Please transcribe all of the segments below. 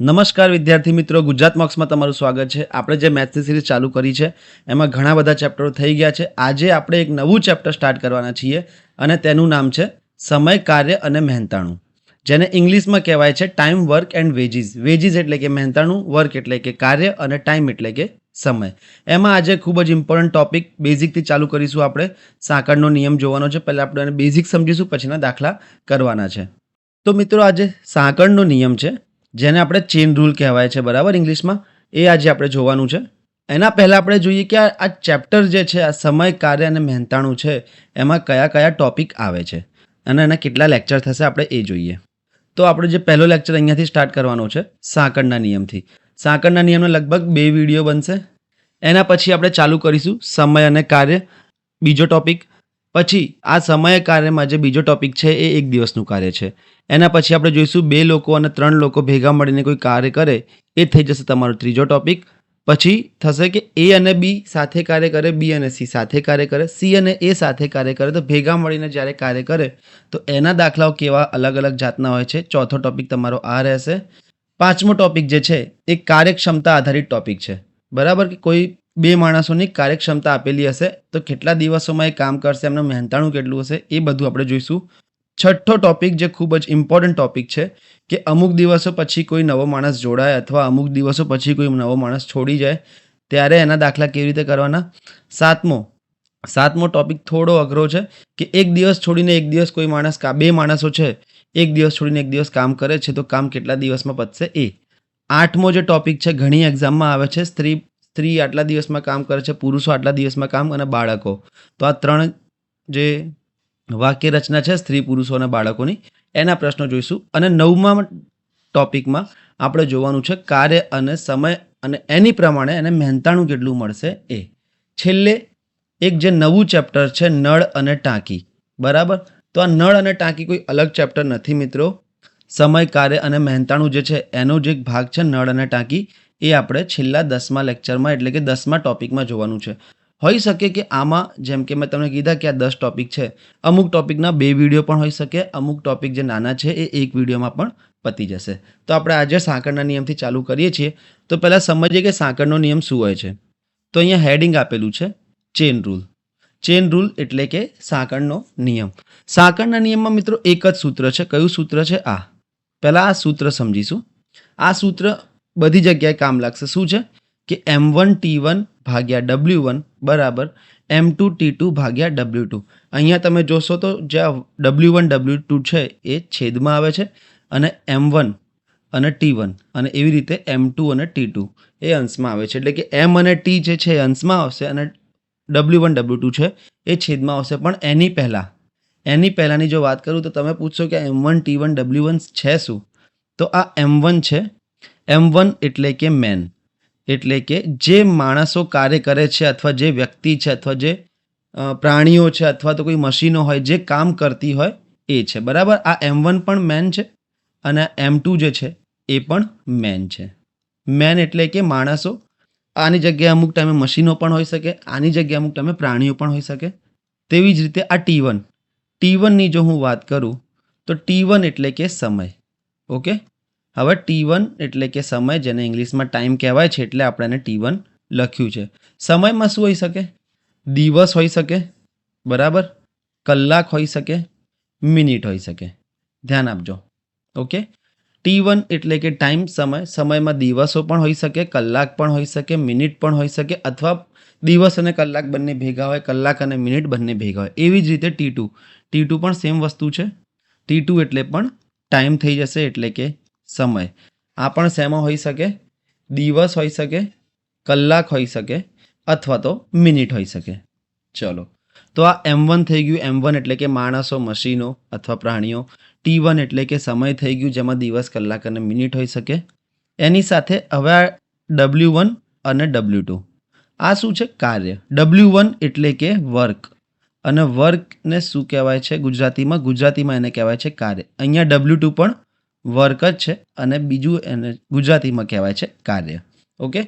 નમસ્કાર વિદ્યાર્થી મિત્રો, ગુજરાત મોક્સમાં તમારું સ્વાગત છે. આપણે જે મેથ્સની સિરીઝ ચાલુ કરી છે એમાં ઘણા બધા ચેપ્ટરો થઈ ગયા છે. આજે આપણે એક નવું ચેપ્ટર સ્ટાર્ટ કરવાના છીએ અને તેનું નામ છે સમય, કાર્ય અને મહેનતાણું, જેને ઇંગ્લિશમાં કહેવાય છે time, work and veggies. Veggies એટલે કે મહેનતાણું, વર્ક એટલે કે કાર્ય અને ટાઈમ એટલે કે સમય. એમાં આજે ખૂબ જ ઇમ્પોર્ટન્ટ ટોપિક બેઝિકથી ચાલુ કરીશું. આપણે સાંકળનો નિયમ જોવાનો છે. પહેલાં આપણે એને બેઝિક સમજીશું, પછીના દાખલા કરવાના છે. તો મિત્રો, આજે સાંકળનો નિયમ છે, જેને આપણે ચેન રૂલ કહેવાય છે, બરાબર, ઇંગ્લિશમાં. એ આજે આપણે જોવાનું છે. એના પહેલાં આપણે જોઈએ કે આ ચેપ્ટર જે છે, આ સમય, કાર્ય અને મહેનતાણું છે, એમાં કયા કયા ટોપિક આવે છે અને એના કેટલા લેક્ચર થશે આપણે એ જોઈએ. તો આપણે જે પહેલો લેક્ચર અહીંયાથી સ્ટાર્ટ કરવાનો છે સાંકળના નિયમથી. સાંકળના નિયમનો લગભગ 2 વિડીયો બનશે. એના પછી આપણે ચાલુ કરીશું સમય અને કાર્ય, બીજો ટોપિક. પછી આ સમય કાર્યમાં જે બીજો ટોપિક છે એ 1 દિવસનું કાર્ય છે. એના પછી આપણે જોઈશું 2 લોકો અને 3 લોકો ભેગા મળીને કોઈ કાર્ય કરે, એ થઈ જશે તમારો ત્રીજો ટોપિક. પછી થશે કે એ અને બી સાથે કાર્ય કરે, બી અને સી સાથે કાર્ય કરે, સી અને એ સાથે કાર્ય કરે. તો ભેગા મળીને જ્યારે કાર્ય કરે તો એના દાખલાઓ કેવા અલગ અલગ જાતના હોય છે. ચોથો ટોપિક તમારો આ રહેશે. પાંચમો ટોપિક જે છે એ કાર્યક્ષમતા આધારિત ટોપિક છે, બરાબર. કે કોઈ 2 માણસોની કાર્યક્ષમતા આપેલી હશે તો કેટલા દિવસોમાં એ કામ કરશે, એમનું મહેનતાણું કેટલું હશે, એ બધું આપણે જોઈશું. છઠ્ઠો ટોપિક જે ખૂબ જ ઇમ્પોર્ટન્ટ ટોપિક છે કે અમુક દિવસો પછી કોઈ નવો માણસ જોડાય અથવા અમુક દિવસો પછી કોઈ નવો માણસ છોડી જાય ત્યારે એના દાખલા કેવી રીતે કરવાના. સાતમો ટોપિક થોડો અઘરો છે કે એક દિવસ છોડીને એક દિવસ કોઈ માણસ, 2 માણસો છે, એક દિવસ છોડીને એક દિવસ કામ કરે છે તો કામ કેટલા દિવસમાં પતશે એ. આઠમો જે ટોપિક છે, ઘણી એક્ઝામમાં આવે છે, સ્ત્રી આટલા દિવસમાં કામ કરે છે, પુરુષો આટલા દિવસમાં કામ, અને બાળકો. તો આ 3 જે વાક્ય રચના છે સ્ત્રી, પુરુષો અને બાળકોની, એના પ્રશ્નો જોઈશું. અને 9મા ટોપિકમાં આપણે જોવાનું છે કાર્ય અને સમય અને એની પ્રમાણે એને મહેનતાણું કેટલું મળશે એ. છેલ્લે એક જે નવું ચેપ્ટર છે નળ અને ટાંકી, બરાબર. તો આ નળ અને ટાંકી કોઈ અલગ ચેપ્ટર નથી મિત્રો. સમય, કાર્ય અને મહેનતાણું જે છે એનો જે ભાગ છે નળ અને ટાંકી, એ આપણે છેલ્લા 10મા લેક્ચરમાં એટલે કે 10મા ટોપિકમાં જોવાનું છે. હોઈ શકે કે આમાં, જેમ કે મેં તમને કીધા કે આ 10 ટોપિક છે, અમુક ટોપિકના 2 વિડીયો પણ હોઈ શકે, અમુક ટોપિક જે નાના છે એ 1 વિડીયોમાં પણ પતી જશે. તો આપણે આજે સાંકળના નિયમથી ચાલુ કરીએ છીએ. તો પહેલાં સમજીએ કે સાંકળનો નિયમ શું હોય છે. તો અહીંયા હેડિંગ આપેલું છે ચેન રૂલ. ચેન રૂલ એટલે કે સાંકળનો નિયમ. સાંકળના નિયમમાં મિત્રો એક જ સૂત્ર છે. કયું સૂત્ર છે? આ. પહેલાં આ સૂત્ર સમજીશું. આ સૂત્ર બધી જગ્યાએ કામ લાગશે. શું છે કે M1 T1 ભાગ્યા W1 બરાબર M2 T2 ભાગ્યા W2. અહીંયા તમે જોશો તો જ્યાં W1 W2 છે એ છેદમાં આવે છે અને M1 અને T1 અને એવી રીતે M2 અને T2 એ અંશમાં આવે છે. એટલે કે M અને T જે છે એ અંશમાં આવશે અને W1 W2 છે એ છેદમાં આવશે. પણ એની પહેલાંની જો વાત કરું તો તમે પૂછશો કે M1 T1 W1 છે શું? તો આ M1 છે. M1 એટલે કે મેન, એટલે કે જે માણસો કાર્ય કરે છે અથવા જે વ્યક્તિ છે અથવા જે પ્રાણીઓ છે અથવા તો કોઈ મશીનો હોય જે કામ કરતી હોય એ છે, બરાબર. આ M1 પણ મેન છે અને M2 જે છે એ પણ મેન છે. મેન એટલે કે માણસો. આની જગ્યાએ અમુક ટાઈમે મશીનો પણ હોઈ શકે, આની જગ્યાએ અમુક ટાઈમે પ્રાણીઓ પણ હોઈ શકે. તેવી જ રીતે આ T1ની જો હું વાત કરું તો T1 એટલે કે સમય. ઓકે. હવે T1 એટલે કે સમય, જેને ઇંગ્લિશમાં ટાઈમ કહેવાય છે, એટલે આપણે એને T1 લખ્યું છે. સમયમાં શું હોઈ શકે? દિવસ હોઈ શકે, બરાબર, કલાક હોઈ શકે, મિનિટ હોઈ શકે. ધ્યાન આપજો. ઓકે. T1 એટલે કે ટાઈમ, સમય. સમયમાં દિવસો પણ હોઈ શકે, કલાક પણ હોઈ શકે, મિનિટ પણ હોઈ શકે, અથવા દિવસ અને કલાક બંને ભેગા હોય, કલાક અને મિનિટ બંને ભેગા હોય. એવી જ રીતે T2 પણ સેમ વસ્તુ છે. T2 એટલે પણ ટાઈમ થઈ જશે, એટલે કે સમય. આ પણ શેમાં હોઈ શકે? દિવસ હોઈ શકે, કલાક હોઈ શકે અથવા તો મિનિટ હોઈ શકે. ચલો, તો આ M1 થઈ ગયું. M1 એટલે કે માણસો, મશીનો અથવા પ્રાણીઓ. T1 એટલે કે સમય થઈ ગયું, જેમાં દિવસ, કલાક અને મિનિટ હોઈ શકે. એની સાથે હવે આ W1 અને W2, આ શું છે? કાર્ય. W1 એટલે કે વર્ક, અને વર્કને શું કહેવાય છે ગુજરાતીમાં એને કહેવાય છે કાર્ય. અહીંયા W2 પણ વર્ક જ છે અને બીજું એને ગુજરાતીમાં કહેવાય છે કાર્ય. ઓકે.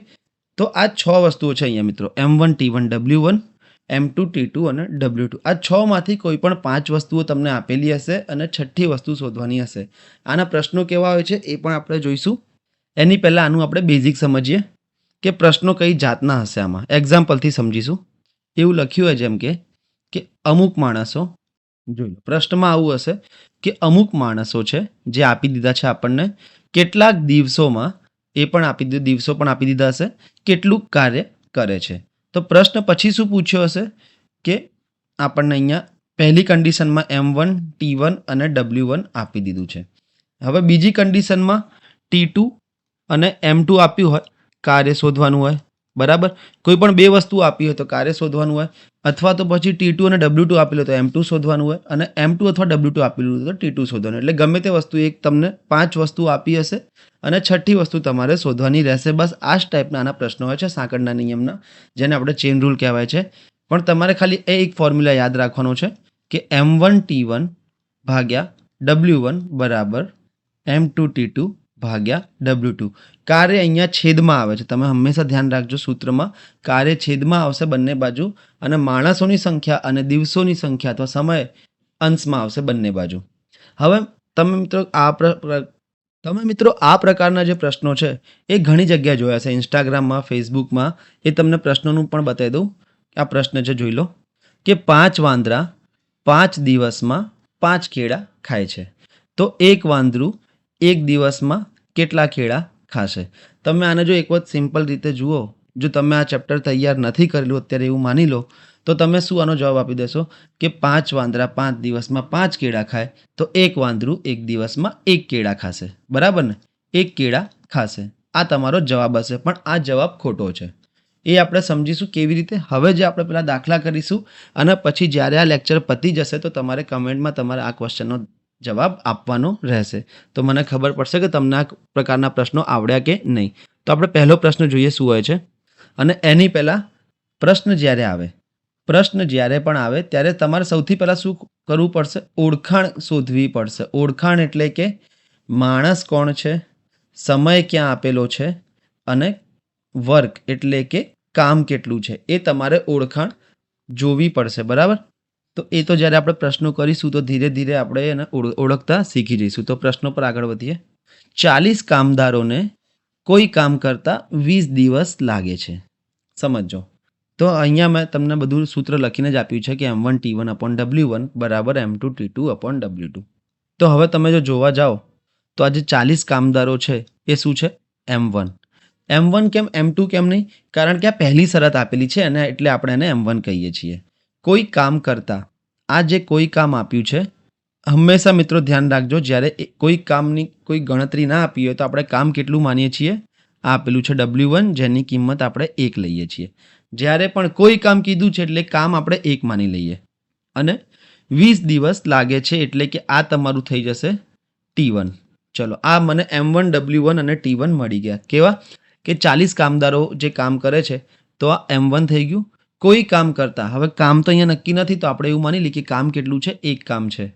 તો આ 6 વસ્તુઓ છે અહીંયા મિત્રો. M1 T1 W1, M2 T2 અને W2. આ 6માંથી કોઈ પણ 5 વસ્તુઓ તમને આપેલી હશે અને છઠ્ઠી વસ્તુ શોધવાની હશે. આના પ્રશ્નો કેવા હોય છે એ પણ આપણે જોઈશું. એની પહેલાં આનું આપણે બેઝિક સમજીએ કે પ્રશ્નો કઈ જાતના હશે. આમાં એક્ઝામ્પલથી સમજીશું. એવું લખ્યું હોય જેમ કે અમુક માણસો, જોઈ લો પ્રશ્નમાં આવું હશે કે અમુક માણસો છે જે આપી દીધા છે આપણને કેટલાક દિવસોમાં, એ પણ આપી દીધું, દિવસો પણ આપી દીધા હશે, કેટલું કાર્ય કરે છે. તો પ્રશ્ન પછી શું પૂછ્યો હશે કે આપણને અહીંયા પહેલી કન્ડિશનમાં M1, T1 અને W1 આપી દીધું છે. હવે બીજી કન્ડિશનમાં T2 અને M2 આપ્યું હોય, કાર્ય શોધવાનું હોય, બરાબર. કોઈ પણ બે વસ્તુ આપી હોય તો કાર્ય શોધવાનું હોય, અથવા તો પછી T2 અને W2 આપેલું તો M2 શોધવાનું હોય, અને M2 અથવા W2 આપેલું તો T2 શોધવાનું. એટલે ગમે તે વસ્તુ એક તમને 5 વસ્તુ આપી હશે અને છઠ્ઠી વસ્તુ તમારે શોધવાની રહેશે. બસ આ જ ટાઈપના આના પ્રશ્નો હોય છે સાંકળના નિયમના, જેને આપણે ચેન રૂલ કહેવાય છે. પણ તમારે ખાલી એક ફોર્મ્યુલા યાદ રાખવાનો છે કે M1 T1 ભાગ્યા W1 બરાબર M2 T2 ભાગ્યા W2. કાર્ય અહીંયા છેદમાં આવે છે. તમે હંમેશા ધ્યાન રાખજો, સૂત્રમાં કાર્ય છેદમાં આવશે બંને બાજુ, અને માણસોની સંખ્યા અને દિવસોની સંખ્યા અથવા સમય અંશમાં આવશે બંને બાજુ. હવે તમે મિત્રો આ પ્રકારના જે પ્રશ્નો છે એ ઘણી જગ્યાએ જોયા છે, ઇન્સ્ટાગ્રામમાં, ફેસબુકમાં. એ તમને પ્રશ્નોનું પણ બતાવી દઉં. આ પ્રશ્ન છે, જોઈ લો કે 5 વાંદરા 5 દિવસમાં 5 કેળા ખાય છે, તો એક વાંદરું એક દિવસમાં કેટલા કેળા ખાશે? તમે આને જો એક વખત સિમ્પલ રીતે જુઓ, જો તમે આ ચેપ્ટર તૈયાર નથી કરેલું અત્યારે એવું માની લો, તો તમે શું આનો જવાબ આપી દેશો કે 5 વાંદરા 5 દિવસમાં 5 કેળા ખાય, તો એક વાંદરું એક દિવસમાં 1 કેળા ખાશે, બરાબર ને? 1 કેળા ખાશે, આ તમારો જવાબ હશે. પણ આ જવાબ ખોટો છે. એ આપણે સમજીશું કેવી રીતે. હવે જે આપણે પેલા દાખલા કરીશું અને પછી જ્યારે આ લેક્ચર પતી જશે તો તમારે કમેન્ટમાં તમારે આ ક્વેશ્ચનનો જવાબ આપવાનો રહેશે, તો મને ખબર પડશે કે તમને આ પ્રકારના પ્રશ્નો આવડ્યા કે નહીં. તો આપણે પહેલો પ્રશ્ન જોઈએ શું હોય છે. અને એની પહેલાં પ્રશ્ન જ્યારે પણ આવે ત્યારે તમારે સૌથી પહેલાં શું કરવું પડશે? ઓળખાણ શોધવી પડશે. ઓળખાણ એટલે કે માણસ કોણ છે, સમય ક્યાં આપેલો છે, અને વર્ક એટલે કે કામ કેટલું છે, એ તમારે ઓળખાણ જોવી પડશે, બરાબર. તો એ તો જ્યારે આપણે પ્રશ્નો કરીશું તો ધીરે ધીરે આપણે એને ઓળખતા શીખી જઈશું. તો પ્રશ્નો પર આગળ વધીએ. 40 કામદારોને કોઈ કામ કરતા 20 દિવસ લાગે છે. સમજો. તો અહીંયા મેં તમને બધું સૂત્ર લખીને જ આપ્યું છે કે M1 T1 upon W1 બરાબર M2 T2 upon W2. તો હવે તમે જો જોવા જાઓ તો આ જે 40 કામદારો છે એ શું છે? M1. M1 કેમ M2 કેમ નહીં? કારણ કે આ પહેલી શરત આપેલી છે અને એટલે આપણે એને M1 કહીએ છીએ. કોઈ કામ કરતા, આ જે કોઈ કામ આપ્યું છે, હંમેશા મિત્રો ધ્યાન રાખજો, જ્યારે કોઈ કામની કોઈ ગણતરી ના આપી હોય તો આપણે કામ કેટલું માનીએ છીએ? આ આપેલું છે W1, જેની કિંમત આપણે 1 લઈએ છીએ. જ્યારે પણ કોઈ કામ કીધું છે એટલે કામ આપણે 1 માની લઈએ. અને 20 દિવસ લાગે છે એટલે કે આ તમારું થઈ જશે T1. ચલો, આ મને M1, W1 અને T1 મળી ગયા. કેવા? કે 40 કામદારો જે કામ કરે છે, તો આ M1 થઈ ગયું. કોઈ કામ કરતા, હવે કામ તો અહીંયા નક્કી નથી, તો આપણે એવું માની લઈએ કે કામ કેટલું છે? 1 કામ છે.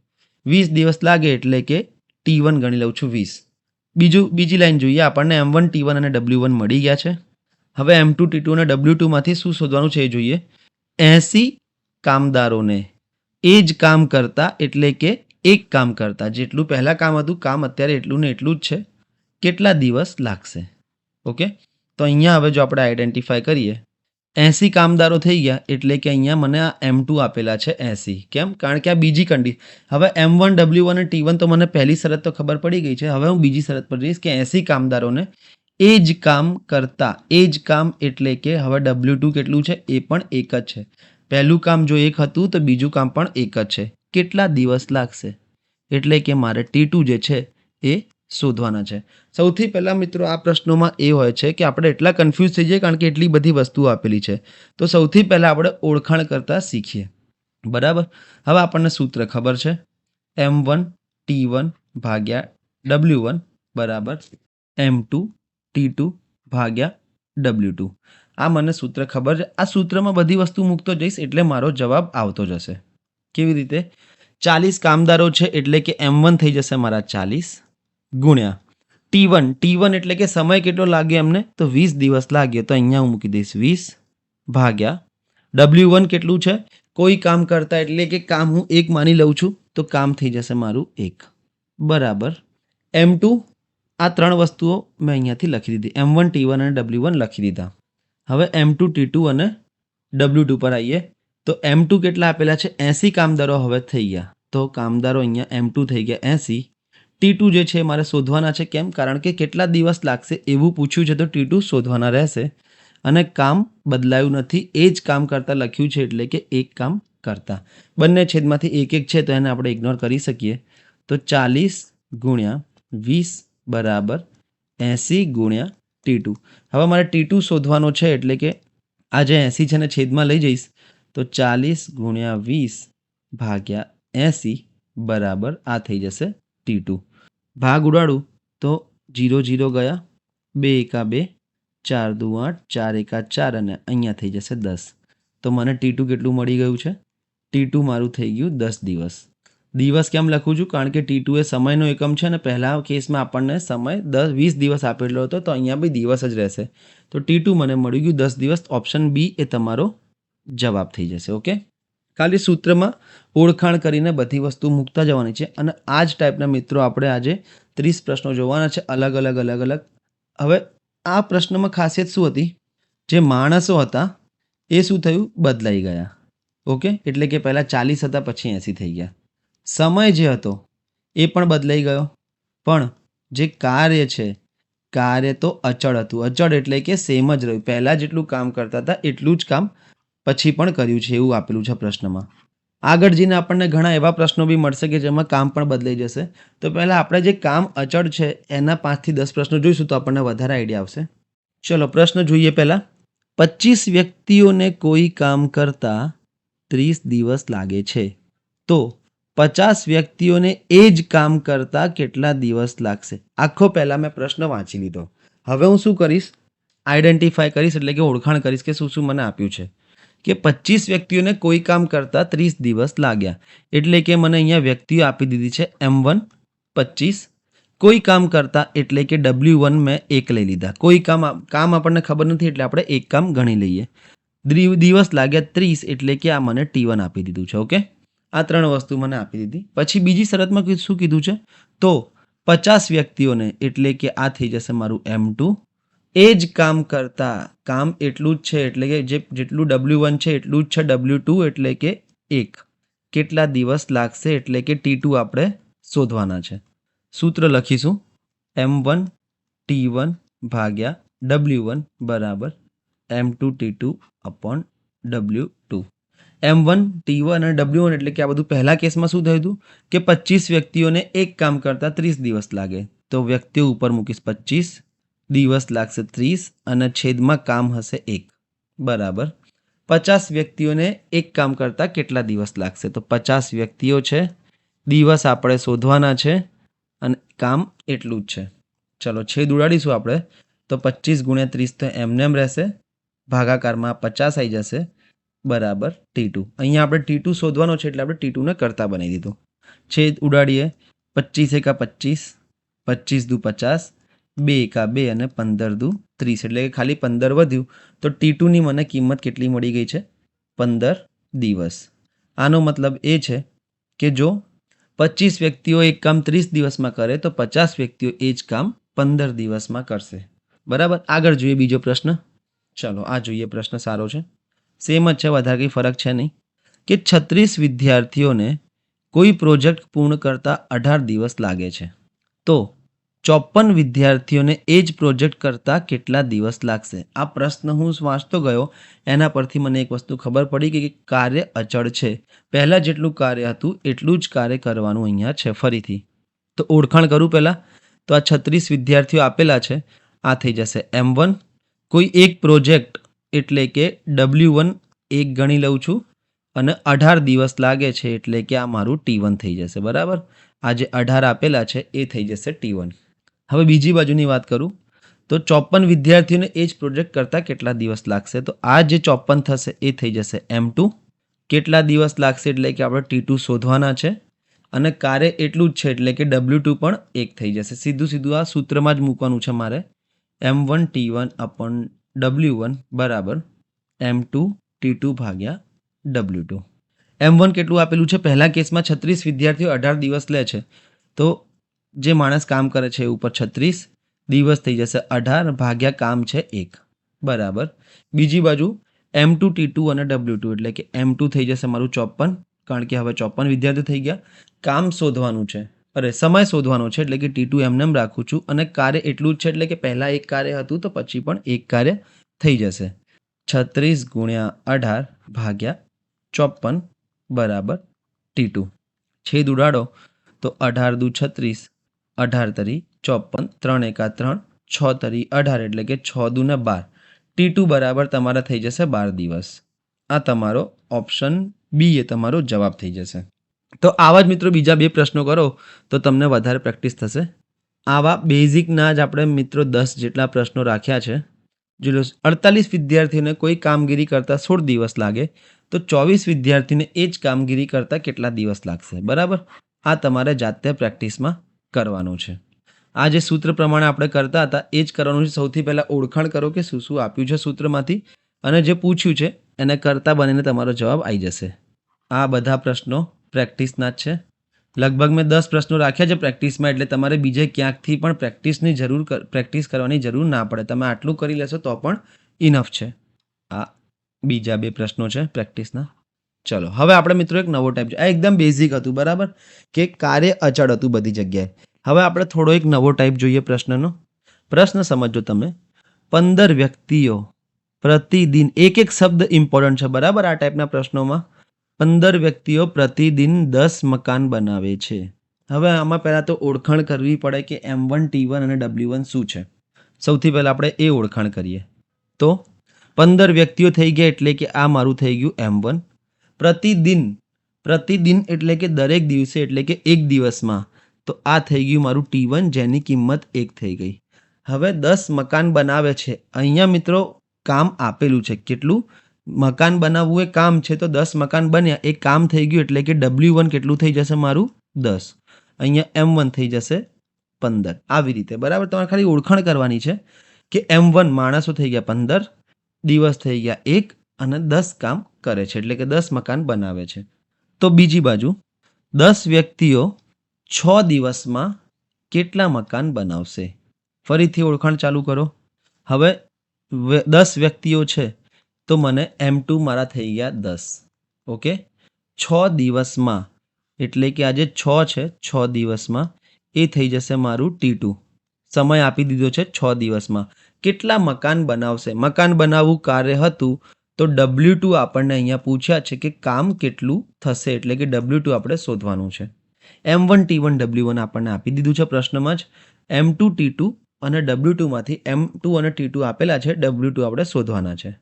20 દિવસ લાગે એટલે કે T1 ગણી લઉં છું 20. બીજી લાઈન જોઈએ. આપણને M1, T1 અને W1 મળી ગયા છે. હવે M2, T2 અને W2 માંથી શું શોધવાનું છે એ જોઈએ. 80 કામદારોને એ જ કામ કરતા એટલે કે એક કામ કરતા, જેટલું પહેલાં કામ હતું, કામ અત્યારે એટલું ને એટલું જ છે, કેટલા દિવસ લાગશે? ઓકે, તો અહીંયા હવે જો આપણે આઈડેન્ટિફાય કરીએ, 80 કામદારો થઈ ગયા એટલે કે અહીંયા મને આ M2 આપેલા છે 80. કેમ? કારણ કે આ બીજી કન્ડિશન. હવે M1, W1 અને T1 તો મને પહેલી શરત તો ખબર પડી ગઈ છે. હવે હું બીજી શરત પર જઈશ કે 80 કામદારોને એ જ કામ કરતા, એ જ કામ એટલે કે હવે W2 કેટલું છે? એ પણ 1 જ છે. પહેલું કામ જો 1 હતું તો બીજું કામ પણ 1 જ છે. કેટલા દિવસ લાગશે? એટલે કે મારે T2 જે છે એ શોધવાના છે. સૌથી પહેલાં મિત્રો આ પ્રશ્નોમાં એ હોય છે કે આપણે એટલા કન્ફ્યુઝ થઈ જઈએ કારણ કે એટલી બધી વસ્તુઓ આપેલી છે. તો સૌથી પહેલાં આપણે ઓળખાણ કરતાં શીખીએ, બરાબર. હવે આપણને સૂત્ર ખબર છે, M1 T1 ભાગ્યા W1 બરાબર M2 T2 ભાગ્યા W2. આ મને સૂત્ર ખબર છે. આ સૂત્રમાં બધી વસ્તુ મૂકતો જઈશ એટલે મારો જવાબ આવતો જશે. કેવી રીતે? 40 કામદારો છે એટલે કે M1 થઈ જશે મારા 40 ગુણ્યા T1 એટલે કે સમય કેટલો લાગ્યો એમને? તો 20 દિવસ લાગ્યો, તો અહીંયા હું મૂકી દઈશ 20 ભાગ્યા W1 કેટલું છે? કોઈ કામ કરતા એટલે કે કામ હું 1 માની લઉં છું, તો કામ થઈ જશે મારું 1 બરાબર M2 આ 3 વસ્તુઓ મેં અહીંયાથી લખી દીધી. M1, T1 અને W1 લખી દીધા. હવે M2, T2 અને W2 પર આવીએ. તો M2 કેટલા આપેલા છે? 80 કામદારો હવે થઈ ગયા. તો કામદારો અહીંયા M2 થઈ ગયા 80. T2 જે છે મારે શોધવાના છે. કેમ? કારણ કે કેટલા દિવસ લાગશે એવું પૂછ્યું છે, તો T2 શોધવાના રહેશે. અને કામ બદલાયું નથી, એ જ કામ કરતાં લખ્યું છે, એટલે કે એક કામ કરતાં. બંને છેદમાંથી એક એક છે, તો એને આપણે ઇગ્નોર કરી શકીએ. તો 40 ગુણ્યા 20 બરાબર 80 ગુણ્યા T2. હવે મારે T2 શોધવાનો છે, એટલે કે આ જે 80 છે ને છેદમાં લઈ જઈશ, તો 40 ગુણ્યા 20 ભાગ્યા 80 બરાબર આ થઈ જશે T2. ભાગ ઉડાડું તો 0 0 ગયા, 2 એકા 2, 4 દુ 8, 4 એકા 4 અને અહીંયા થઈ જશે 10. તો મને T2 કેટલું મળી ગયું છે? T2 મારું થઈ ગયું 10 દિવસ. દિવસ કેમ લખું છું? કારણ કે T2 એ સમયનો એકમ છે અને પહેલા કેસમાં આપણને સમય 20 દિવસ આપેલો હતો, તો અહીંયા બી દિવસ જ રહેશે. તો T2 મને મળી ગયું 10 દિવસ. ઓપ્શન બી એ તમારો જવાબ થઈ જશે. ઓકે, ખાલી સૂત્રમાં ઓળખાણ કરીને બધી વસ્તુ મૂકતા જવાની છે. અને આ જ ટાઈપના મિત્રો આપણે આજે 30 પ્રશ્નો જોવાના છે, અલગ અલગ. હવે આ પ્રશ્નમાં ખાસિયત શું હતી? જે માણસો હતા એ શું થયું? બદલાઈ ગયા. ઓકે, એટલે કે પહેલાં 40 હતા, પછી 80 થઈ ગયા. સમય જે હતો એ પણ બદલાઈ ગયો, પણ જે કાર્ય છે, કાર્ય તો અચળ હતું. અચળ એટલે કે સેમ જ રહ્યું. પહેલાં જેટલું કામ કરતા હતા એટલું જ કામ પછી પણ કર્યું છે, એવું આપેલું છે પ્રશ્નમાં. આગળ જઈને આપણને ઘણા એવા પ્રશ્નો બી મળશે કે જેમાં કામ પણ બદલાઈ જશે. તો પહેલાં આપણે જે કામ અચળ છે એના 5 થી 10 પ્રશ્નો જોઈશું, તો આપણને વધારે આઈડિયા આવશે. ચલો પ્રશ્ન જોઈએ. પહેલાં 25 વ્યક્તિઓને કોઈ કામ કરતા 30 દિવસ લાગે છે, તો 50 વ્યક્તિઓને એ જ કામ કરતા કેટલા દિવસ લાગશે? આખો પહેલાં મેં પ્રશ્ન વાંચી લીધો. હવે હું શું કરીશ? આઈડેન્ટિફાય કરીશ, એટલે કે ઓળખાણ કરીશ કે શું શું મને આપ્યું છે. કે 25 વ્યક્તિઓને કોઈ કામ કરતા 30 દિવસ લાગ્યા, એટલે કે મને અહીંયા વ્યક્તિઓ આપી દીધી છે M1 25, કોઈ કામ કરતા એટલે કે W1 મેં 1 લઈ લીધા. કોઈ કામ આપણને ખબર નથી એટલે આપણે એક કામ ગણી લઈએ. દિવસ લાગ્યા 30 એટલે કે આ મને T1 આપી દીધું છે. ઓકે, આ 3 વસ્તુ મને આપી દીધી. પછી બીજી શરતમાં શું કીધું છે? તો 50 વ્યક્તિઓને એટલે કે આ થઈ જશે મારું M2. એ જ કામ કરતા, કામ એટલું જ છે એટલે કે જેટલું W1 છે એટલું જ છે W2, એટલે કે 1. કેટલા દિવસ લાગશે એટલે કે T2 આપણે શોધવાના છે. સૂત્ર લખીશું M1 T1 ભાગ્યા W1 બરાબર M2 T2 upon W2. M1 T1 અને W1 એટલે કે આ બધું પહેલા કેસમાં શું થયું હતું કે 25 વ્યક્તિઓને એક કામ કરતા 30 દિવસ લાગે, તો વ્યક્તિઓ ઉપર મૂકીશ 25, દિવસ લાગશે 30 અને છેદમાં કામ હશે 1 બરાબર 50 વ્યક્તિઓને એક કામ કરતા કેટલા દિવસ લાગશે? તો 50 વ્યક્તિઓ છે, દિવસ આપણે શોધવાના છે અને કામ એટલું જ છે. ચલો છેદ ઉડાડીશું આપણે, તો 25 ગુણ્યા 30 તો એમનેમ રહેશે, ભાગાકારમાં 50 આવી જશે બરાબર T2. અહીંયા આપણે T2 શોધવાનો છે એટલે આપણે T2 ને કરતા બનાવી દીધું. છેદ ઉડાડીએ, 25 એકા 25, 25 દુ 50, 2 એકા 2 અને 15 દુ 30, એટલે કે ખાલી 15 વધ્યું. તો T2ની મને કિંમત કેટલી મળી ગઈ છે? 15 દિવસ. આનો મતલબ એ છે કે જો 25 વ્યક્તિઓ એક કામ 30 દિવસમાં કરે તો 50 વ્યક્તિઓ એ જ કામ 15 દિવસમાં કરશે. બરાબર, આગળ જોઈએ બીજો પ્રશ્ન. ચલો આ જોઈએ, પ્રશ્ન સારો છે, સેમ જ છે, વધારે કંઈ ફરક છે નહીં. કે 36 વિદ્યાર્થીઓને કોઈ પ્રોજેક્ટ પૂર્ણ કરતા 18 દિવસ લાગે છે, તો 54 વિદ્યાર્થીઓને એ જ પ્રોજેક્ટ કરતા કેટલા દિવસ લાગશે? આ પ્રશ્ન હું વાંચતો ગયો, એના પરથી મને એક વસ્તુ ખબર પડી કે કાર્ય અચળ છે. પહેલાં જેટલું કાર્ય હતું એટલું જ કાર્ય કરવાનું અહીંયા છે ફરીથી. તો ઓળખાણ કરું પહેલાં, તો આ 36 વિદ્યાર્થીઓ આપેલા છે, આ થઈ જશે M1. કોઈ એક પ્રોજેક્ટ એટલે કે W1 એક ગણી લઉં છું અને 18 દિવસ લાગે છે એટલે કે આ મારું T1 થઈ જશે. બરાબર, આ જે 18 આપેલા છે એ થઈ જશે T1. હવે બીજી બાજુની વાત કરું તો 54 વિદ્યાર્થીઓને એ જ પ્રોજેક્ટ કરતાં કેટલા દિવસ લાગશે? તો આ જે 54 થશે એ થઈ જશે M2. કેટલા દિવસ લાગશે એટલે કે આપણે T2 શોધવાના છે અને કાર્ય એટલું જ છે એટલે કે W2 પણ 1 થઈ જશે. સીધું આ સૂત્રમાં જ મૂકવાનું છે મારે. M1 T1 અપોન W1 બરાબર M2 T2 ભાગ્યા W2. M1 કેટલું આપેલું છે? પહેલા કેસમાં 36 વિદ્યાર્થીઓ 18 દિવસ લે છે, તો જે માણસ કામ કરે છે એ ઉપર 36, દિવસ થઈ જશે 18 ભાગ્યા કામ છે 1 બરાબર. બીજી બાજુ M2 T2 અને W2 એટલે કે M2 થઈ જશે મારું 54, કારણ કે હવે 54 વિદ્યાર્થીઓ થઈ ગયા. કામ શોધવાનું છે, સમય શોધવાનો છે એટલે કે T2 એમને એમ રાખું છું અને કાર્ય એટલું જ છે એટલે કે પહેલા એક કાર્ય હતું તો પછી પણ એક કાર્ય થઈ જશે. 36 ગુણ્યા 18 ભાગ્યા 54 બરાબર T2. છેદ ઉડાડો તો 18 દુ 36, 18 તરી 54, 3 એકા 3, 6 તરી 18 એટલે કે 6 દુ ને 12. T2 બરાબર તમારા થઈ જશે 12 દિવસ. આ તમારો ઓપ્શન બી એ તમારો જવાબ થઈ જશે. તો આવા જ મિત્રો બીજા 2 પ્રશ્નો કરો તો તમને વધારે પ્રેક્ટિસ થશે. આવા બેઝિકના જ આપણે મિત્રો 10 જેટલા પ્રશ્નો રાખ્યા છે. જો 48 વિદ્યાર્થીઓને કોઈ કામગીરી કરતાં 16 દિવસ લાગે તો 24 વિદ્યાર્થીને એ જ કામગીરી કરતાં કેટલા દિવસ લાગશે બરાબર. આ તમારે જાતે પ્રેક્ટિસમાં કરવાનું છે. આ જે સૂત્ર પ્રમાણે આપણે કરતા હતા એ જ કરવાનું છે. સૌથી પહેલાં ઓળખાણ કરો કે શું શું આપ્યું છે સૂત્રમાંથી અને જે પૂછ્યું છે એને કરતાં બનીને તમારો જવાબ આવી જશે. આ બધા પ્રશ્નો પ્રેક્ટિસના જ છે. લગભગ મેં 10 પ્રશ્નો રાખ્યા છે પ્રેક્ટિસમાં, એટલે તમારે બીજે ક્યાંકથી પણ પ્રેક્ટિસ કરવાની જરૂર ના પડે. તમે આટલું કરી લેશો તો પણ ઇનફ છે. આ બીજા 2 પ્રશ્નો છે પ્રેક્ટિસના. ચલો હવે આપણે મિત્રો એક નવો ટાઈપ છે. આ એકદમ બેઝિક હતું બરાબર, કે કાર્ય અચળ હતું બધી જગ્યાએ. હવે આપણે થોડો એક નવો ટાઈપ જોઈએ પ્રશ્નનો. પ્રશ્ન સમજો તમે. 15 વ્યક્તિઓ પ્રતિદિન, એક શબ્દ ઇમ્પોર્ટન્ટ છે બરાબર આ ટાઈપના પ્રશ્નોમાં. 15 વ્યક્તિઓ પ્રતિદિન 10 મકાન બનાવે છે. હવે આમાં પહેલાં તો ઓળખાણ કરવી પડે કે M1, T1 અને W1 શું છે. સૌથી પહેલાં આપણે એ ઓળખાણ કરીએ. તો 15 વ્યક્તિઓ થઈ ગયા એટલે કે આ મારું થઈ ગયું M1. પ્રતિદિન એટલે કે દરેક દિવસે એટલે કે એક દિવસમાં, તો આ થઈ ગયું મારું T1 જેની કિંમત 1 થઈ ગઈ. હવે 10 મકાન બનાવે છે. અહીંયા મિત્રો કામ આપેલું છે. કેટલું મકાન બનાવવું એ કામ છે, તો 10 મકાન બન્યા એ કામ થઈ ગયું એટલે કે W1 કેટલું થઈ જશે મારું 10. અહીંયા M1 થઈ જશે 15. આવી રીતે બરાબર. તમારે ખાલી ઓળખાણ કરવાની છે કે M1 માણસો થઈ ગયા 15, દિવસ થઈ ગયા 1 અને 10 કામ કરે છે એટલે કે 10 મકાન બનાવે છે. તો બીજી બાજુ 10 વ્યક્તિઓ 6 દિવસમાં કેટલા મકાન બનાવશે. ફરીથી ઓળખાણ ચાલુ કરો. હવે 10 વ્યક્તિઓ છે તો મને M2 મારા થઈ ગયા 10. ઓકે, 6 દિવસમાં એટલે કે આજે 6 છે, 6 દિવસમાં એ થઈ જશે મારું T2. સમય આપી દીધો છે 6 દિવસમાં. કેટલા મકાન બનાવશે. મકાન બનાવવું કાર્ય હતું તો W2 આપણને અહીંયા પૂછ્યા છે કે કામ કેટલું થશે એટલે કે W2 આપણે શોધવાનું છે. M1, T1, W1 આપણને આપી દીધું છે પ્રશ્નમાં જ. M2, T2 અને W2 માંથી M2 અને T2 આપેલા છે, W2 આપણે શોધવાના છે.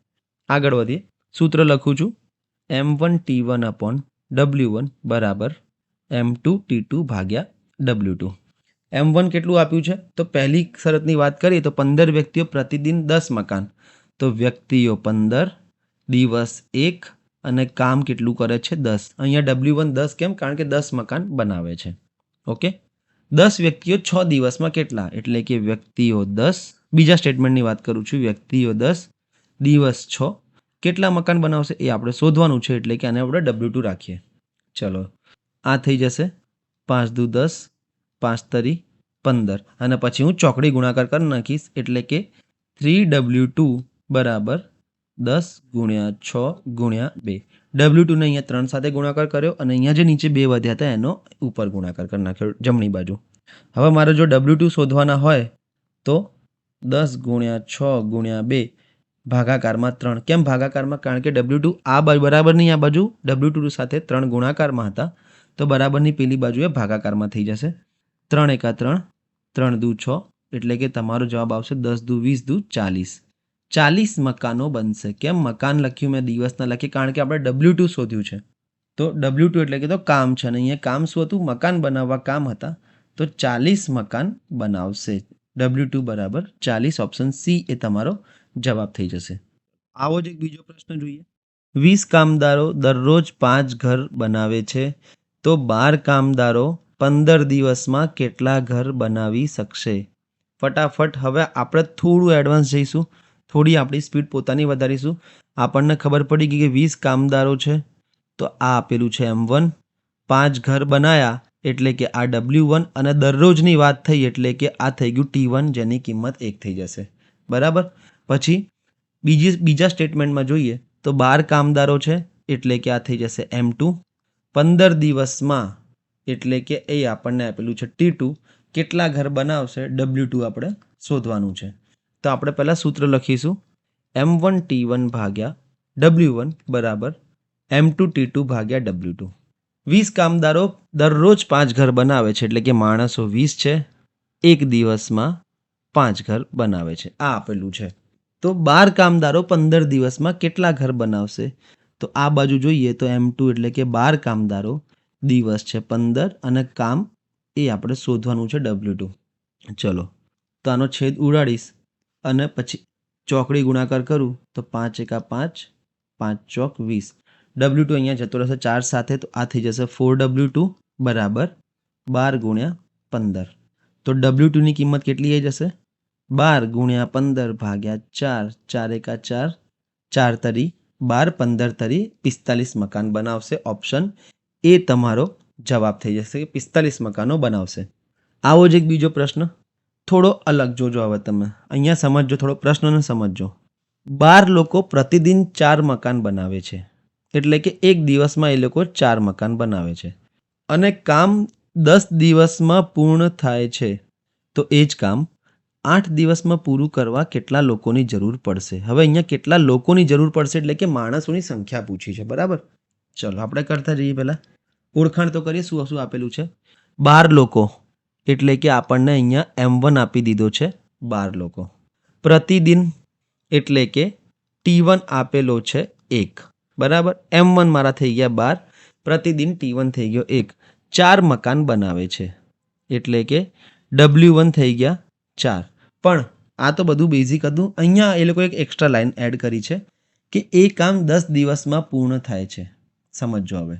આગળ વધીએ. સૂત્ર લખું છું. M1 T1 upon W1 બરાબર M2 T2 ભાગ્યા W2. M1 કેટલું આપ્યું છે તો પહેલી શરતની વાત કરીએ તો 15 વ્યક્તિઓ પ્રતિદિન 10 મકાન, તો વ્યક્તિઓ 15, દિવસ 1 અને કામ કેટલું કરે છે 10. અહીંયા W1 10 કેમ? કારણ કે 10 મકાન બનાવે છે. ઓકે, 10 વ્યક્તિઓ 6 દિવસમાં કેટલા એટલે કે વ્યક્તિઓ 10. બીજા સ્ટેટમેન્ટની વાત કરું છું. વ્યક્તિઓ 10, દિવસ 6, કેટલા મકાન બનાવશે એ આપણે શોધવાનું છે એટલે કે આને આપણે W2 રાખીએ. ચલો, આ થઈ જશે 5 દુ 10, 5 તરી 15 અને પછી હું ચોકડી ગુણાકાર કરી નાખીશ એટલે કે 3W2 બરાબર 10 ગુણ્યા 6 ગુણ્યા 2. W2 ને અહીંયા 3 સાથે ગુણાકાર કર્યો અને અહીંયા જે નીચે 2 વધ્યા હતા એનો ઉપર ગુણાકાર કરી નાખ્યો જમણી બાજુ. હવે મારે જો W2 શોધવાના હોય તો 10 ગુણ્યા 6 ગુણ્યા 2 ભાગાકારમાં 3. કેમ ભાગાકારમાં? કારણ કે W2 આ બરાબરની આ બાજુ W2 સાથે 3 ગુણાકારમાં હતા, તો બરાબરની પેલી બાજુએ ભાગાકારમાં થઈ જશે. 3 એકા 3, 3 દુ 6 એટલે કે તમારો જવાબ આવશે 10 દુ 20 દુ 40. 40 મકાનો બનશે. કેમ મકાન લખ્યું મેં, દિવસ ના લખી? કારણ કે આપણે W2 શોધ્યું છે. તો W2 એટલે કે તો કામ છે અને અહીંયા કામ શું હતું? મકાન બનાવવા કામ હતા, તો 40 મકાન બનાવશે. W2 બરાબર 40. ઓપ્શન સી એ તમારો જવાબ થઈ જશે. આવો જ એક બીજો પ્રશ્ન જોઈએ. 20 કામદારો દરરોજ 5 ઘર બનાવે છે, તો 12 કામદારો 15 દિવસમાં કેટલા ઘર બનાવી શકશે? ફટાફટ હવે આપણે થોડું એડવાન્સ જઈશું, થોડી આપણી સ્પીડ પોતાની વધારીશું. આપણને ખબર પડી ગઈ કે 20 કામદારો છે, તો આ આપેલું છે M1. 5 ઘર બનાયા એટલે કે આ W1 અને દરરોજની વાત થઈ એટલે કે આ થઈ ગયું T1 જેની કિંમત 1 થઈ જશે. બરાબર. પછી બીજા સ્ટેટમેન્ટમાં જોઈએ તો 12 કામદારો છે એટલે કે આ થઈ જશે M2. 15 દિવસમાં એટલે કે એ આપણને આપેલું છે T2 કેટલા ઘર બનાવશે W2 આપણે શોધવાનું છે. તો આપણે પહેલાં સૂત્ર લખીશું M1 T1 ભાગ્યા W1 બરાબર M2 T2 ભાગ્યા W2. 20 કામદારો દરરોજ 5 ઘર બનાવે છે એટલે કે માણસો 20 છે, એક દિવસમાં 5 ઘર બનાવે છે આ આપેલું છે. તો 12 કામદારો 15 દિવસમાં કેટલા ઘર બનાવશે? તો આ બાજુ જોઈએ તો M2 એટલે કે 12 કામદારો, દિવસ છે 15 અને કામ એ આપણે શોધવાનું છે W2. ચલો તો આનો છેદ ઉડાડીશ અને પછી ચોકડી ગુણાકાર કરું તો 5 એકા 5, 5 ચોક 20. W2 અહીંયા જતો રહેશે 4 સાથે તો આ થઈ જશે 4W2 બરાબર 12 ગુણ્યા 15. તો W2 ની કિંમત કેટલી આવી જશે? 12 ગુણ્યા 15 ભાગ્યા 4, 4 એકા 4, 4 તરી 12, 15 તરી 45 મકાન બનાવશે. ઓપ્શન એ તમારો જવાબ થઈ જશે કે 45 મકાનો બનાવશે. આવો જ એક બીજો પ્રશ્ન થોડો અલગ જોજો. હવે તમે અહીંયા સમજજો, થોડો પ્રશ્નને સમજજો. 12 લોકો પ્રતિદિન 4 મકાન બનાવે છે એટલે કે એક દિવસમાં એ લોકો 4 મકાન બનાવે છે અને કામ 10 દિવસમાં પૂર્ણ થાય છે. તો એ જ કામ 8 દિવસમાં પૂરું કરવા કેટલા લોકોની જરૂર પડશે? હવે અહીંયા કેટલા લોકોની જરૂર પડશે એટલે કે માણસોની સંખ્યા પૂછી છે. બરાબર. ચલો આપણે કરતા જઈએ. પહેલાં ઓળખાણ તો કરીએ શું શું આપેલું છે. 12 લોકો એટલે કે આપણને અહીંયા M1 આપી દીધો છે 12 લોકો. પ્રતિદિન એટલે કે T1 આપેલો છે 1 બરાબર. M1 મારા થઈ ગયા 12, પ્રતિદિન T1 થઈ ગયો 1. 4 મકાન બનાવે છે એટલે કે W1 થઈ ગયા 4. પણ આ તો બધું બેઝિક હતું. અહીંયા એ લોકો એક એક્સ્ટ્રા લાઈન એડ કરી છે કે એ કામ 10 દિવસમાં પૂર્ણ થાય છે. સમજો. હવે